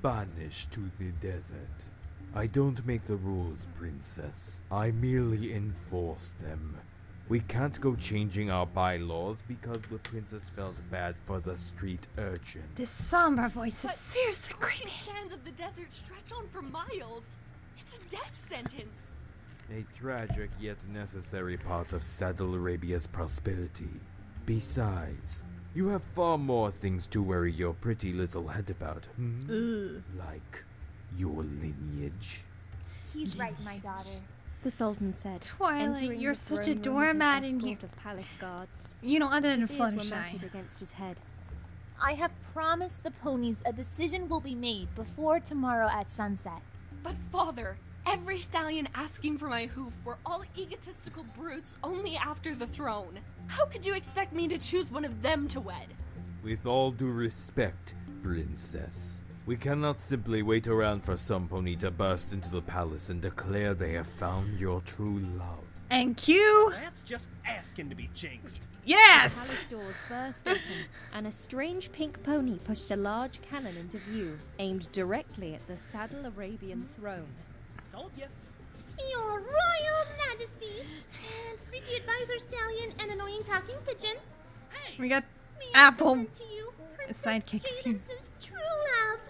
L: banished to the desert. I don't make the rules, Princess. I merely enforce them. We can't go changing our bylaws because the princess felt bad for the street urchin.
A: This somber voice is
J: But
A: seriously
J: the
A: creepy.
J: sands of the desert stretch on for miles. It's a death sentence.
L: A tragic yet necessary part of Saddle Arabia's prosperity. Besides, you have far more things to worry your pretty little head about, like your lineage.
M: He's right, my daughter.
C: The Sultan said,
A: Twilight,
C: entering
A: you're
C: the
A: such
C: throne
A: a
C: room with his
A: doormat in
C: escort
A: here.
C: of palace guards.
A: You know, other than
C: His ears were
A: Fluttershy.
C: matted against his head.
M: I have promised the ponies a decision will be made before tomorrow at sunset.
J: But father, every stallion asking for my hoof were all egotistical brutes only after the throne. How could you expect me to choose one of them to wed?
L: With all due respect, Princess, we cannot simply wait around for some pony to burst into the palace and declare they have found your true love.
A: And Q.
E: That's just asking to be jinxed.
A: Yes!
C: The palace doors burst open, and a strange pink pony pushed a large cannon into view, aimed directly at the Saddle Arabian throne.
E: Told you.
B: Your Royal Majesty and freaky advisor stallion and annoying talking pigeon.
E: Hey.
A: We got
B: May I
A: Apple.
B: present to you Princess
A: Sidekicks.
B: Cadence's true love.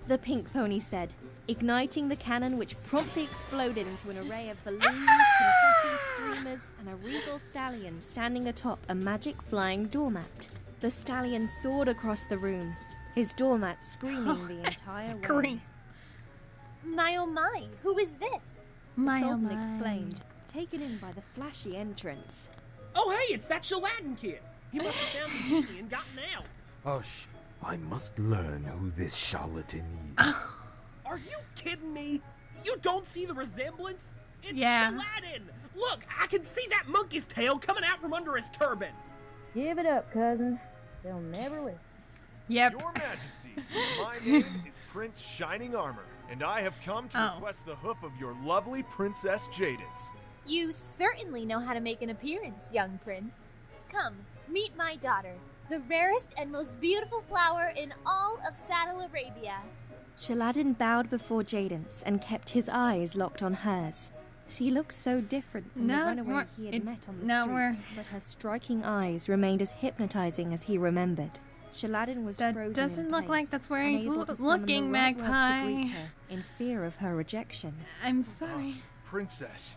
C: The pink pony said, igniting the cannon which promptly exploded into an array of balloons, confetti, streamers, and a regal stallion standing atop a magic flying doormat. The stallion soared across the room, his doormat screaming the entire way.
M: My oh my, who is this?
C: The Sultan exclaimed, taken in by the flashy entrance.
E: Oh hey, it's that Shaladdin kid! He must have found the genie and gotten out.
L: Hush, I must learn who this Shaladdin is.
E: Are you kidding me? You don't see the resemblance? It's
A: Yeah.
E: Shaladdin! Look, I can see that monkey's tail coming out from under his turban.
H: Give it up, cousin. They'll never listen.
A: Yep.
G: Your Majesty, my name is Prince Shining Armor, and I have come to request the hoof of your lovely Princess Jadis.
M: You certainly know how to make an appearance, young prince. Come, meet my daughter, the rarest and most beautiful flower in all of Saddle Arabia.
C: Shaladdin bowed before Jadis and kept his eyes locked on hers. She looked so different from the runaway he had met on the street, but her striking eyes remained as hypnotizing as he remembered. Shaladdin was frozen in
A: doesn't look
C: place,
A: like that's where he's
C: unable to summon
A: looking,
C: the right words
A: Magpie.
C: to greet her, in fear of her rejection.
A: I'm sorry.
G: Princess,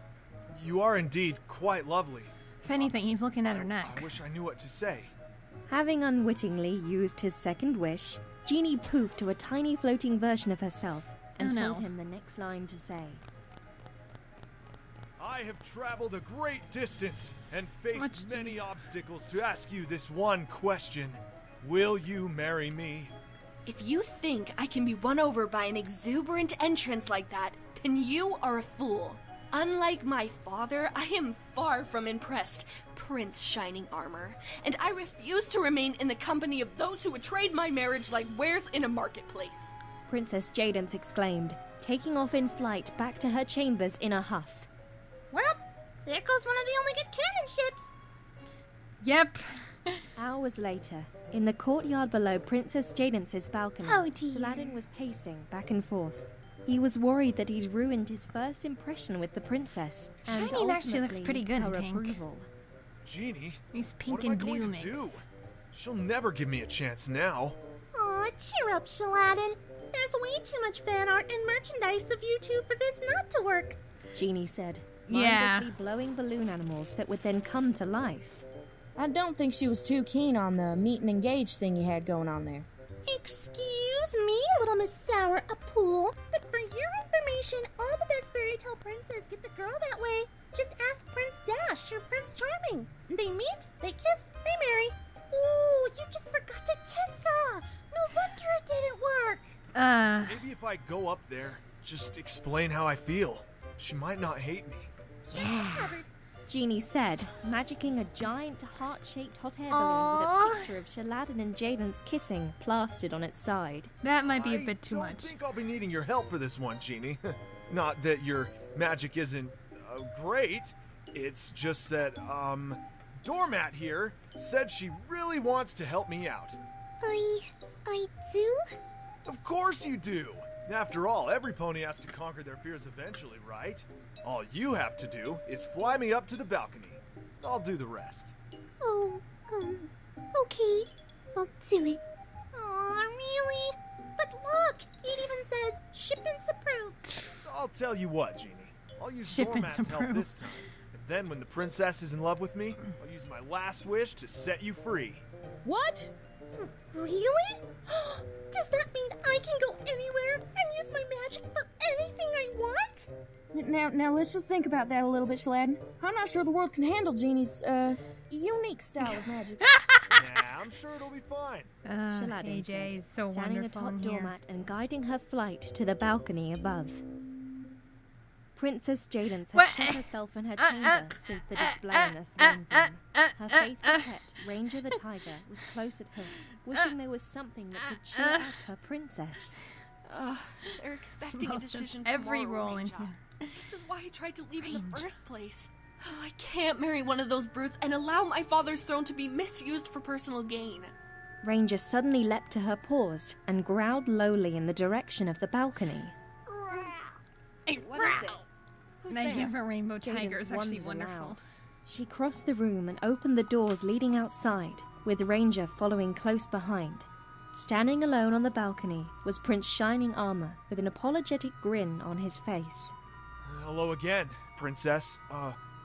G: you are indeed quite lovely.
A: If anything, he's looking at her neck.
G: I wish I knew what to say.
C: Having unwittingly used his second wish, Genie poofed to a tiny floating version of herself and told him the next line to say.
G: I have traveled a great distance and faced many obstacles to ask you this one question. Will you marry me?
J: If you think I can be won over by an exuberant entrance like that, then you are a fool. Unlike my father, I am far from impressed, Prince Shining Armor, and I refuse to remain in the company of those who would trade my marriage like wares in a marketplace.
C: Princess Jadis exclaimed, taking off in flight back to her chambers in a huff.
B: Well, there goes one of the only good cannon ships.
A: Yep.
C: Hours later, in the courtyard below Princess Jadis' balcony, Shaladdin was pacing back and forth. He was worried that he'd ruined his first impression with the princess, and
A: Shining actually looks
C: ultimately
A: pretty good
C: her
A: in pink.
C: approval.
G: Genie,
A: These pink
G: what am I
A: and blue
G: going
A: mix.
G: to do? She'll never give me a chance now.
B: Aw, cheer up, Shaladdin. There's way too much fan art and merchandise of you two for this not to work.
C: Genie said,
A: Yeah.
C: mindlessly blowing balloon animals that would then come to life.
H: I don't think she was too keen on the meet and engage thing you had going on there.
B: Excuse me, little Miss Sour Apple, but for your information, all the best fairy tale princes get the girl that way. Just ask Prince Dash or Prince Charming. They meet, they kiss, they marry. Ooh, you just forgot to kiss her. No wonder it didn't work.
G: Maybe if I go up there, just explain how I feel. She might not hate me.
C: Genie said, magicking a giant heart-shaped hot air balloon with a picture of Shaladdin and Jadis kissing plastered on its side.
A: That might be a bit too much.
G: I think I'll be needing your help for this one, Genie. Not that your magic isn't great. It's just that, Doormat here said she really wants to help me out.
B: I do?
G: Of course you do. After all, every pony has to conquer their fears eventually, right? All you have to do is fly me up to the balcony. I'll do the rest.
B: Oh, okay. I'll do it. Aw, really? But look, it even says shipments approved.
G: I'll tell you what, Genie. I'll use
A: Shipments
G: Doormat's help
A: approved.
G: this time. And then when the princess is in love with me, I'll use my last wish to set you free.
H: What?
B: Really? Does that mean I can go anywhere and use my magic for anything I want?
H: Now let's just think about that a little bit, Shaladdin. I'm not sure the world can handle Genie's, unique style of magic.
G: Nah, I'm sure it'll be fine.
C: Shaladdin
A: AJ
C: said,
A: is so
C: standing
A: wonderful
C: atop
A: in here.
C: doormat and guiding her flight to the balcony above. Princess Jadis had shut herself in her chamber since the display in the throne room. Her faithful pet, Ranger the tiger, was close at hand, wishing there was something that could cheer up her princess.
J: They're expecting a
A: Almost
J: decision
A: every
J: tomorrow,
A: role in
J: Ranger.
A: here.
J: This is why I tried to leave in the first place. Oh, I can't marry one of those brutes and allow my father's throne to be misused for personal gain.
C: Ranger suddenly leapt to her paws and growled lowly in the direction of the balcony.
J: What is it? Who's
A: Thank you
J: there?
A: for Rainbow
C: Jadis
A: Tiger is actually
C: wondered
A: wonderful.
C: aloud. She crossed the room and opened the doors leading outside, with Ranger following close behind. Standing alone on the balcony was Prince Shining Armor with an apologetic grin on his face.
G: Hello again, Princess.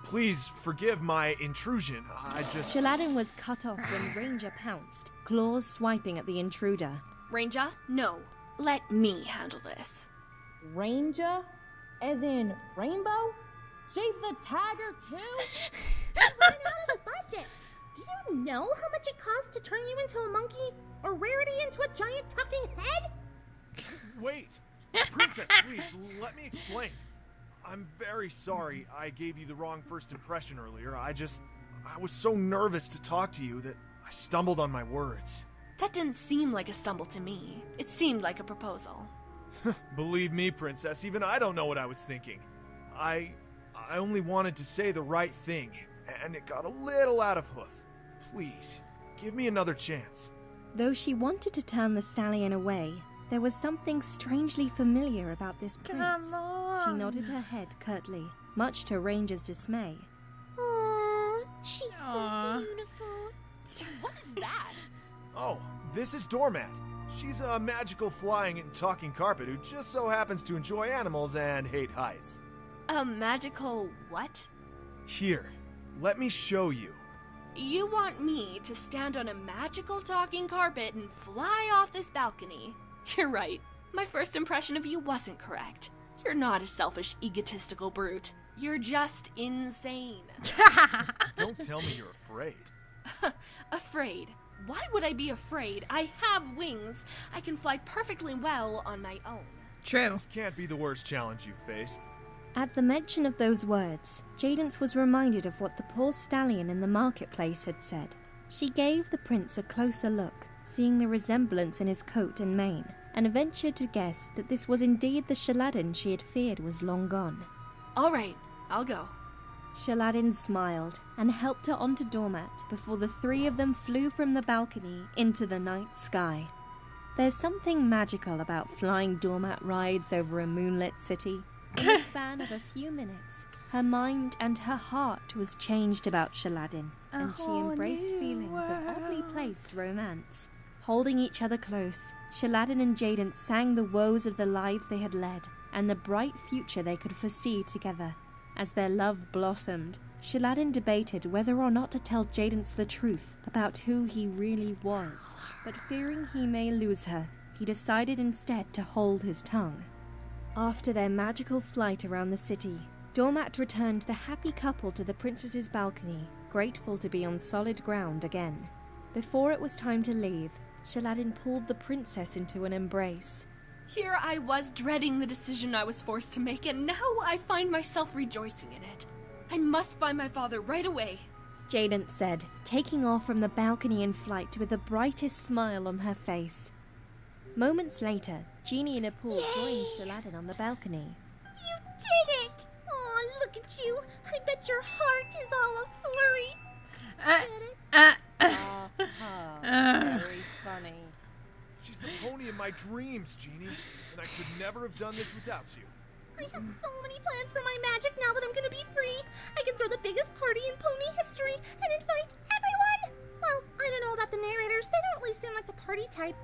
G: Please forgive my intrusion. I just...
C: Shaladdin was cut off when Ranger pounced, claws swiping at the intruder.
J: Ranger, no. Let me handle this.
H: Ranger? As in Rainbow? She's the tiger too?
B: Ran out of the budget. Do you know how much it costs to turn you into a monkey? Or Rarity into a giant talking head?
G: Wait! Princess, please, let me explain. I'm very sorry I gave you the wrong first impression earlier. I was so nervous to talk to you that I stumbled on my words.
J: That didn't seem like a stumble to me. It seemed like a proposal.
G: Believe me, Princess, even I don't know what I was thinking. I only wanted to say the right thing, and it got a little out of hoof. Please, give me another chance.
C: Though she wanted to turn the stallion away, there was something strangely familiar about this prince.
A: Come on.
C: She nodded her head curtly, much to Ranger's dismay.
B: Aww, she's
A: Aw.
B: so beautiful.
J: What is that?
G: Oh, this is Doormat. She's a magical flying and talking carpet who just so happens to enjoy animals and hate heights.
J: A magical what?
G: Here, let me show you.
J: You want me to stand on a magical talking carpet and fly off this balcony? You're right. My first impression of you wasn't correct. You're not a selfish, egotistical brute. You're just insane.
G: Don't tell me you're afraid.
J: Afraid? Why would I be afraid? I have wings. I can fly perfectly well on my own.
A: True.
G: This can't be the worst challenge you've faced.
C: At the mention of those words, Jadence was reminded of what the poor stallion in the marketplace had said. She gave the prince a closer look, seeing the resemblance in his coat and mane, and ventured to guess that this was indeed the Shaladdin she had feared was long gone.
J: All right, I'll go.
C: Shaladdin smiled and helped her onto Doormat before the three of them flew from the balcony into the night sky. There's something magical about flying Doormat rides over a moonlit city. In the span of a few minutes, her mind and her heart was changed about Shaladdin, and she embraced feelings of oddly placed romance. Holding each other close, Shaladdin and Jadence sang the woes of the lives they had led, and the bright future they could foresee together. As their love blossomed, Shaladdin debated whether or not to tell Jadence the truth about who he really was, but fearing he may lose her, he decided instead to hold his tongue. After their magical flight around the city, Doormat returned the happy couple to the princess's balcony, grateful to be on solid ground again. Before it was time to leave, Shaladdin pulled the princess into an embrace.
J: Here I was dreading the decision I was forced to make, and now I find myself rejoicing in it. I must find my father right away.
C: Jadence said, taking off from the balcony in flight with the brightest smile on her face. Moments later, Genie and Apul joined Shaladdin on the balcony.
B: You did it! Aw, look at you. I bet your heart is all a flurry.
K: Very funny.
G: She's the pony in my dreams, Genie, and I could never have done this without you.
B: I have so many plans for my magic now that I'm gonna be free. I can throw the biggest party in pony history and invite everyone. Well, I don't know about the narrators. They don't really seem like the party type.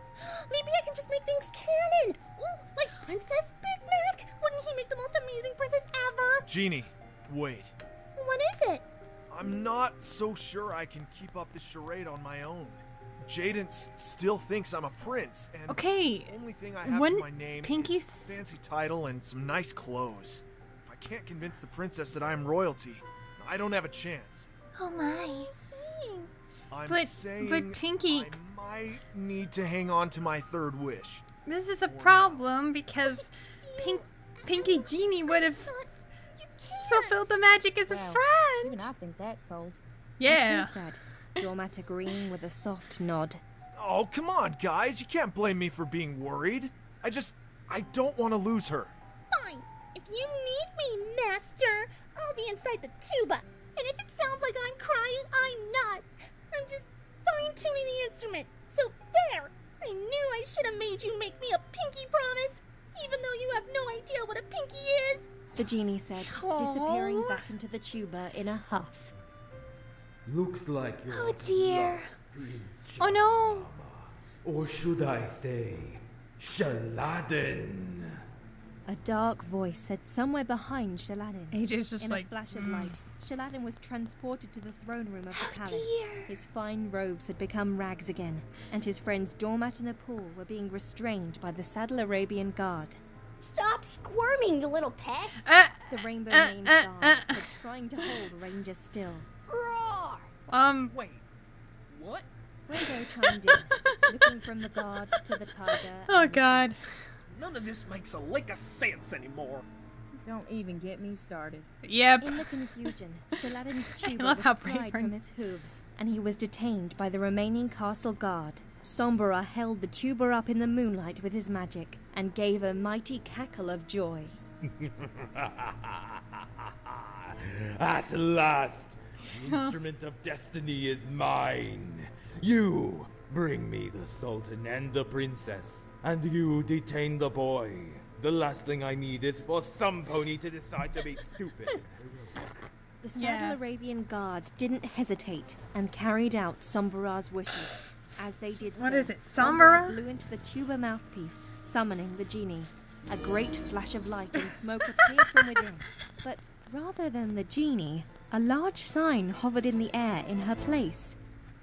B: Maybe I can just make things canon. Ooh, like Princess Big Mac. Wouldn't he make the most amazing princess ever?
G: Genie, wait.
B: What is it?
G: I'm not so sure I can keep up this charade on my own. Jadence still thinks I'm a prince, and
A: Okay,
G: the only thing I have
A: when
G: to my name
A: Pinkie's-
G: is a fancy title and some nice clothes. If I can't convince the princess that I'm royalty, I don't have a chance.
B: Oh my.
G: I'm
A: But
G: saying
A: Pinkie,
G: I might need to hang on to my third wish.
A: this is a problem because Pinkie Genie would have fulfilled the magic as a
H: Well,
A: friend.
H: Even I think that's cold.
A: Yeah.
C: Apul said, Doormat agreeing with a soft nod.
G: Oh, come on, guys. You can't blame me for being worried. I don't want to lose her.
B: Fine. If you need me, Master, I'll be inside the tuba. And if it sounds like I'm crying, I'm not. I'm just fine-tuning the instrument. So there! I knew I should have made you make me a pinky promise, even though you have no idea what a pinky is.
C: The genie said, disappearing back into the tuba in a huff.
L: Looks like you're
A: Oh dear.
L: luck, Prince
A: Oh no.
L: Or should I say, Shaladdin?
C: A dark voice said somewhere behind Shaladdin.
A: AJ's just
C: In
A: like,
C: a flash of light, Shaladdin was transported to the throne room of the palace. His fine robes had become rags again, and his friends Doormat and Apul were being restrained by the Saddle Arabian Guard.
I: Stop squirming, you little pest!
C: The rainbow-named guard said, trying to hold Ranger still.
I: Roar!
E: Wait, what?
C: Rango chimed in, looking from the guard to the tiger.
A: Oh god.
E: None of this makes a lick of sense anymore.
H: Don't even get me started.
A: Yep.
C: In the confusion, Shaladdin's tuba
A: love
C: was
A: how
C: pried
A: Brave
C: from his hooves, and he was detained by the remaining castle guard. Sombra held the tuba up in the moonlight with his magic, and gave a mighty cackle of joy.
L: At last, the instrument of destiny is mine. You bring me the Sultan and the princess, and you detain the boy. The last thing I need is for some pony to decide to be stupid.
C: The Saddle Arabian Guard didn't hesitate and carried out Sombra's wishes. As they did
A: What
C: so,
A: is it,
C: Sombra
A: Sombra?
C: blew into the tuba mouthpiece, summoning the genie. A great flash of light and smoke appeared from within. But rather than the genie, a large sign hovered in the air in her place.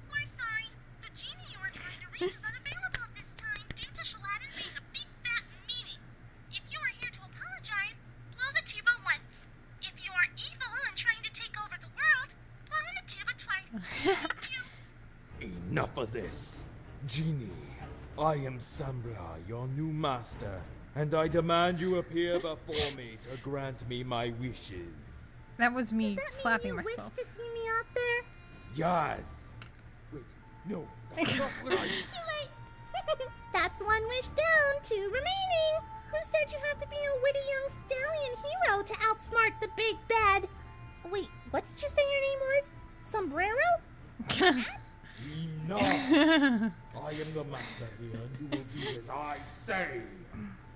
B: We're sorry. The genie you were trying to reach is unavailable at this time due to Shaladdin being a big fat meanie. If you are here to apologize, blow the tuba once. If you are evil and trying to take over the world, blow in the tuba twice. Thank you.
L: Enough of this. Genie, I am Sombra, your new master, and I demand you appear before me to grant me my wishes.
A: That was me slapping myself.
L: Yes. Wait, no, that's not what I...
B: Too late. That's one wish down, 2 remaining. Who said you have to be a witty young stallion hero to outsmart the big bad? Wait, what did you say your name was? Sombrero?
L: Enough! I am the master here, and you will do as I say.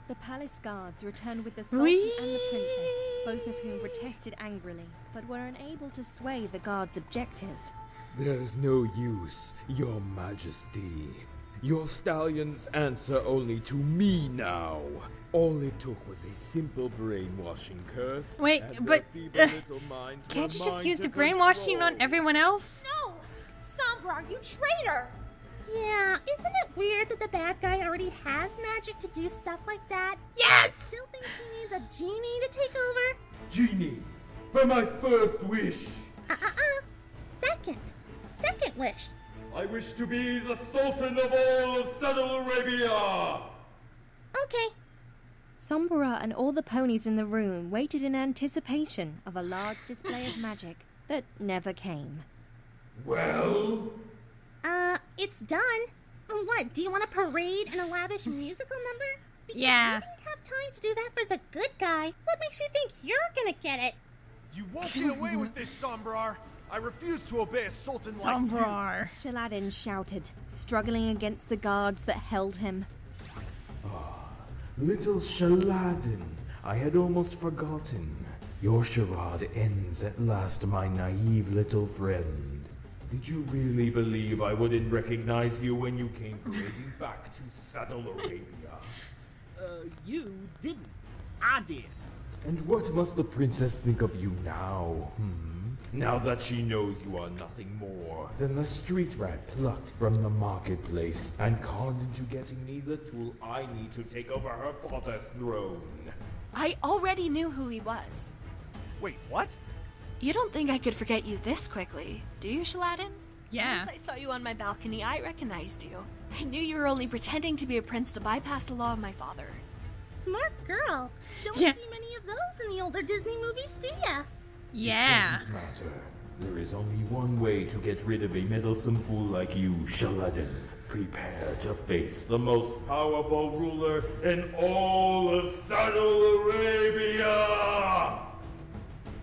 C: The palace guards returned with the Sultan and the princess, both of whom protested angrily, but were unable to sway the guards' objective.
L: There's no use, your majesty. Your stallions answer only to me now. All it took was a simple brainwashing curse.
A: Wait,
L: and
A: but
L: their feeble little minds were
A: can't you just
L: mine
A: use
L: to
A: the brainwashing on
L: control.
A: everyone else?
B: No! Sombra, you traitor! Yeah, isn't it weird that the bad guy already has magic to do stuff like that?
A: Yes!
B: Still thinks he needs a genie to take over?
L: Genie, for my first wish,
B: Second wish.
L: I wish to be the Sultan of all of Saddle Arabia.
B: Okay.
C: Sombra and all the ponies in the room waited in anticipation of a large display of magic that never came.
L: Well?
B: It's done. What, do you want a parade and a lavish musical number? Because
A: Yeah.
B: you didn't have time to do that for the good guy. What makes you think you're gonna get it?
G: You won't get away with this, Sombrar. I refuse to obey a sultan like you.
A: Sombrar.
C: Shaladdin shouted, struggling against the guards that held him.
L: Little Shaladdin, I had almost forgotten. Your charade ends at last, my naive little friend. Did you really believe I wouldn't recognize you when you came parading back to Saddle Arabia?
E: You didn't. I did.
L: And what must the princess think of you now, Now that she knows you are nothing more than a street rat plucked from the marketplace and conned into getting me the tool I need to take over her father's throne.
J: I already knew who he was.
G: Wait, what?
J: You don't think I could forget you this quickly, do you, Shaladdin?
A: Yeah.
J: Once I saw you on my balcony, I recognized you. I knew you were only pretending to be a prince to bypass the law of my father.
B: Smart girl. Don't
A: Yeah.
B: see many of those in the older Disney movies, do ya?
A: Yeah.
L: Doesn't matter. There is only one way to get rid of a meddlesome fool like you, Shaladdin. Prepare to face the most powerful ruler in all of Saddle Arabia!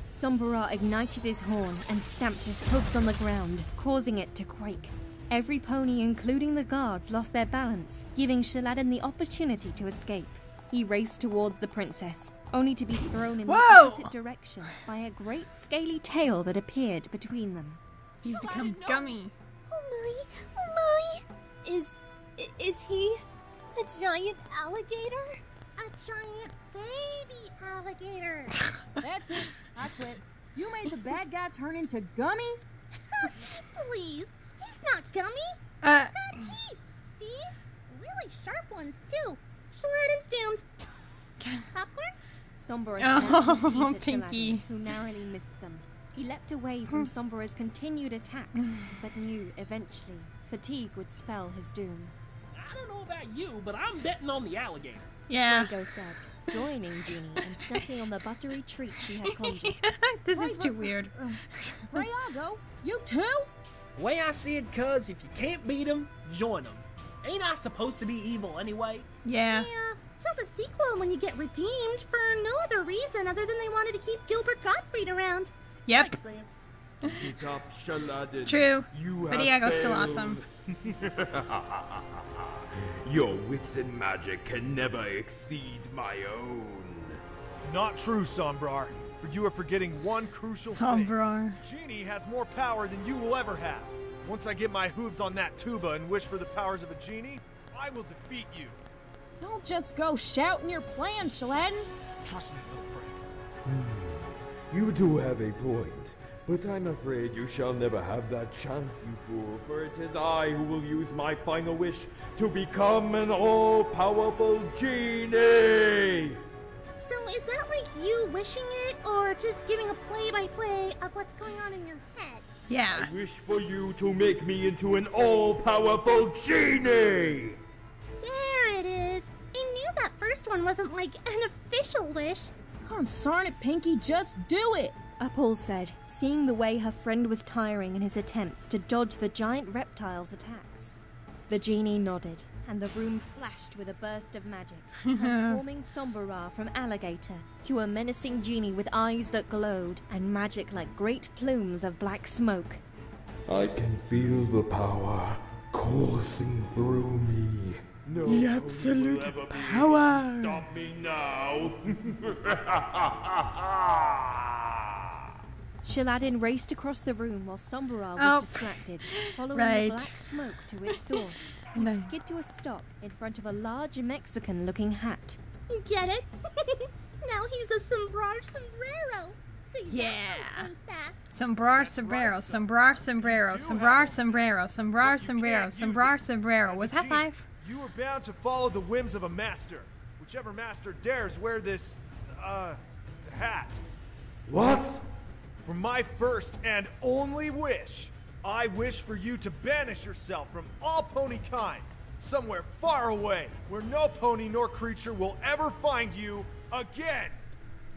C: Sombra ignited his horn and stamped his hooves on the ground, causing it to quake. Every pony, including the guards, lost their balance, giving Shaladdin the opportunity to escape. He raced towards the princess, only to be thrown in the opposite direction by a great scaly tail that appeared between them.
A: He's become gummy.
M: Oh my. Is he a giant alligator?
B: a giant baby alligator.
H: That's it. I quit. You made the bad guy turn into Gummy?
B: Please, he's not Gummy. He's got teeth. See? Really sharp ones, too. Shaladdin's doomed. Popcorn?
C: Sombra snapped his teeth at
A: Pinkie.
C: Shaladdin, who narrowly missed them. He leapt away from Sombra's continued attacks, but knew eventually fatigue would spell his doom.
E: I don't know about you, but I'm betting on the alligator.
A: Yeah.
C: Drago said, joining Jeannie and snacking on the buttery treat she had conjured.
A: This is too weird.
H: Drago, you too?
E: The way I see it, cuz, if you can't beat them, join them. Ain't I supposed to be evil anyway?
A: Yeah.
B: Yeah, till the sequel when you get redeemed for no other reason other than they wanted to keep Gilbert Gottfried around.
A: Yep.
E: Makes sense.
L: Get up, Shaladdin.
A: True.
L: You
A: But
L: have
A: Iago's still
L: failed.
A: awesome.
L: Your wits and magic can never exceed my own.
G: Not true, Sombrar. For you are forgetting one crucial
A: Sombrar.
G: thing. Genie has more power than you will ever have. Once I get my hooves on that tuba and wish for the powers of a genie, I will defeat you.
H: Don't just go shouting your plans, Shaladdin.
G: Trust me, little friend.
L: You do have a point, but I'm afraid you shall never have that chance, you fool, for it is I who will use my final wish to become an all-powerful genie!
B: So is that like you wishing it, or just giving a play-by-play of what's going on in your head?
A: Yeah.
L: I wish for you to make me into an all-powerful genie!
B: There it is. I knew that first one wasn't like an official wish.
H: Consarn it, Pinkie, just do it!
C: Apple said, seeing the way her friend was tiring in his attempts to dodge the giant reptile's attacks. The genie nodded, and the room flashed with a burst of magic, transforming Sombra from alligator to a menacing genie with eyes that glowed and magic like great plumes of black smoke.
L: I can feel the power coursing through me. No
A: The
L: one
A: absolute
L: will ever be
A: power.
L: able to stop me now.
C: Shaladdin raced across the room while Sombra was
A: Oh.
C: distracted, following
A: Right.
C: the black smoke to its source. He
A: No.
C: skid to a stop in front of a large Mexican-looking hat.
B: You get it? Now he's a sombrero. See,
A: Yeah.
B: that one's fast.
A: Sombrar sombrero, sombrar sombrero, sombrar sombrero, sombrar sombrero, sombrar sombrero. Was that 5?
G: You are bound to follow the whims of a master. Whichever master dares wear this, hat.
L: What?
G: For my first and only wish, I wish for you to banish yourself from all pony kind, somewhere far away, where no pony nor creature will ever find you again.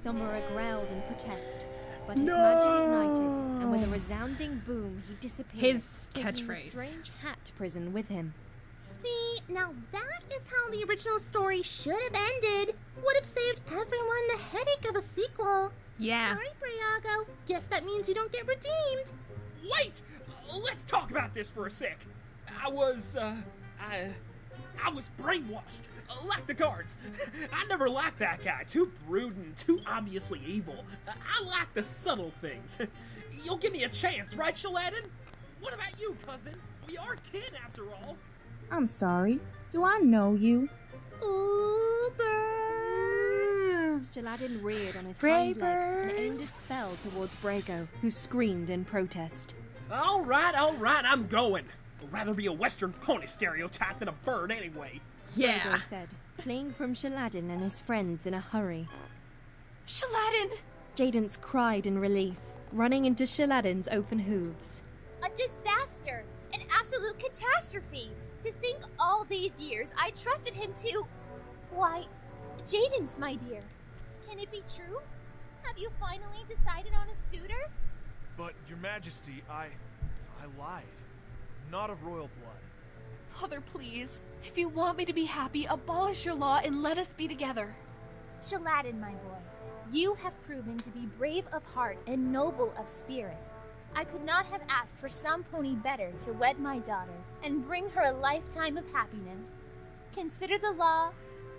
C: Sombra growled in protest, but his magic ignited, and with a resounding boom, he disappeared,
A: His
C: taking the
A: catchphrase.
C: strange hat prison with him.
B: See, now that is how the original story should have ended. Would have saved everyone the headache of a sequel.
A: Yeah.
B: Sorry, Briago. Guess that means you don't get redeemed.
E: Wait! Let's talk about this for a sec. I was brainwashed. Like the guards. I never liked that guy. Too brooding, too obviously evil. I like the subtle things. You'll give me a chance, right, Shaladdin? What about you, cousin? We are kin after all.
H: I'm sorry. Do I know you?
C: Shaladdin reared on his hind legs and aimed a spell towards Brago, who screamed in protest.
E: All right, I'm going. I'd rather be a Western pony stereotype than a bird anyway.
A: Yeah.
C: Brago said, fleeing from Shaladdin and his friends in a hurry.
J: Shaladdin!
C: Jadance cried in relief, running into Shaladdin's open hooves.
M: A disaster! An absolute catastrophe! To think all these years I trusted him to... Why, Jadance, my dear. Can it be true? Have you finally decided on a suitor?
G: But, Your Majesty, I lied. Not of royal blood.
J: Father, please. If you want me to be happy, abolish your law and let us be together.
M: Shaladdin, my boy, you have proven to be brave of heart and noble of spirit. I could not have asked for some pony better to wed my daughter and bring her a lifetime of happiness. Consider the law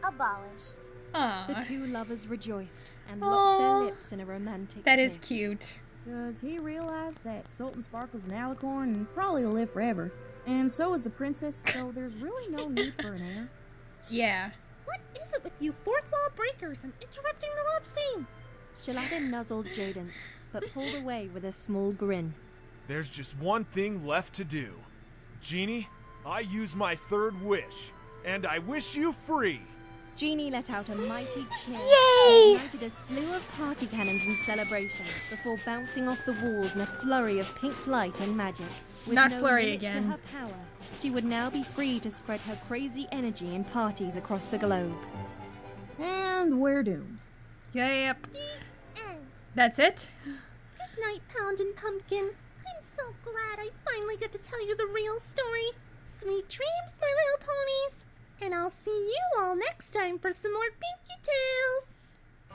M: abolished.
C: The two lovers rejoiced and locked their lips in a romantic
A: That is
C: kiss.
A: cute.
H: Does he realize that Sultan Sparkle's an alicorn and probably will live forever? And so is the princess, so there's really no need for an heir.
A: Yeah.
B: What is it with you fourth wall breakers and interrupting the love scene?
C: Shaladdin nuzzled Jadence, but pulled away with a small grin.
G: There's just one thing left to do. Genie, I use my third wish, and I wish you free.
C: Genie let out a mighty cheer
A: Yay!
C: and ignited a slew of party cannons in celebration before bouncing off the walls in a flurry of pink light and magic. With
A: Not
C: no
A: flurry
C: limit
A: again.
C: to her power, she would now be free to spread her crazy energy in parties across the globe.
H: And we're doomed.
A: Yep.
B: End.
A: That's it?
B: Good night, Poundin' Pumpkin. I'm so glad I finally get to tell you the real story. Sweet dreams, my little ponies. And I'll see you all next time for some more Pinkie Tales.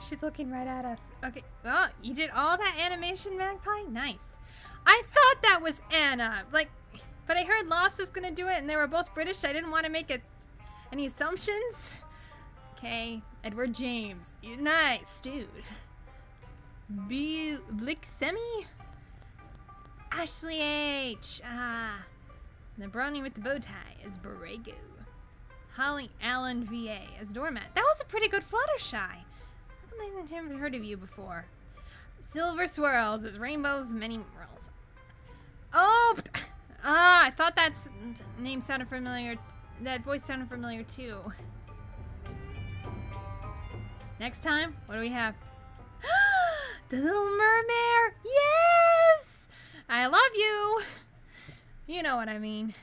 A: She's looking right at us. Okay. Oh, you did all that animation, Magpie? Nice. I thought that was Anna. But I heard Lost was gonna do it and they were both British. I didn't want to make any assumptions. Okay. Edward James. Nice, dude. Blixemi? Ashley H. The brony with the bow tie is Borrego. Holly Allen VA as Doormat. That was a pretty good Fluttershy. How come I haven't heard of you before? Silver Swirls as Rainbow's Many Worlds. Oh! I thought that name sounded familiar. That voice sounded familiar too. Next time, what do we have? The Little Mermaid! Yes! I love you! You know what I mean.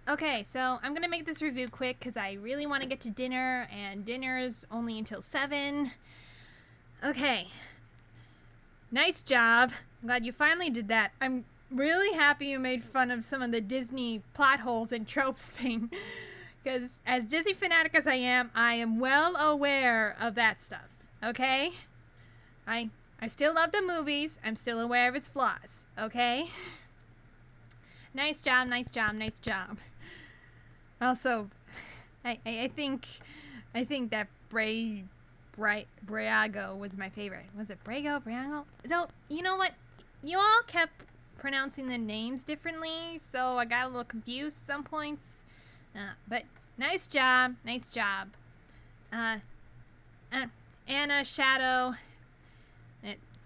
A: Okay, so I'm gonna make this review quick because I really want to get to dinner, and dinner's only until 7. Okay. Nice job. I'm glad you finally did that. I'm really happy you made fun of some of the Disney plot holes and tropes thing. Because as Disney fanatic as I am well aware of that stuff. Okay? I still love the movies. I'm still aware of its flaws. Okay? Nice job, nice job, nice job. Also, I think that Brago was my favorite. Was it Brago? No, you know what? You all kept pronouncing the names differently, so I got a little confused at some points. But nice job, nice job. Anna, Shadow,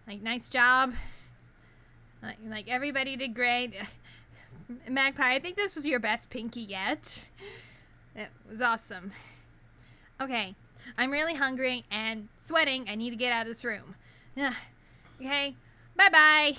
A: nice job. Everybody did great. Magpie, I think this was your best Pinkie yet. It was awesome. Okay, I'm really hungry and sweating. I need to get out of this room. Okay, bye-bye.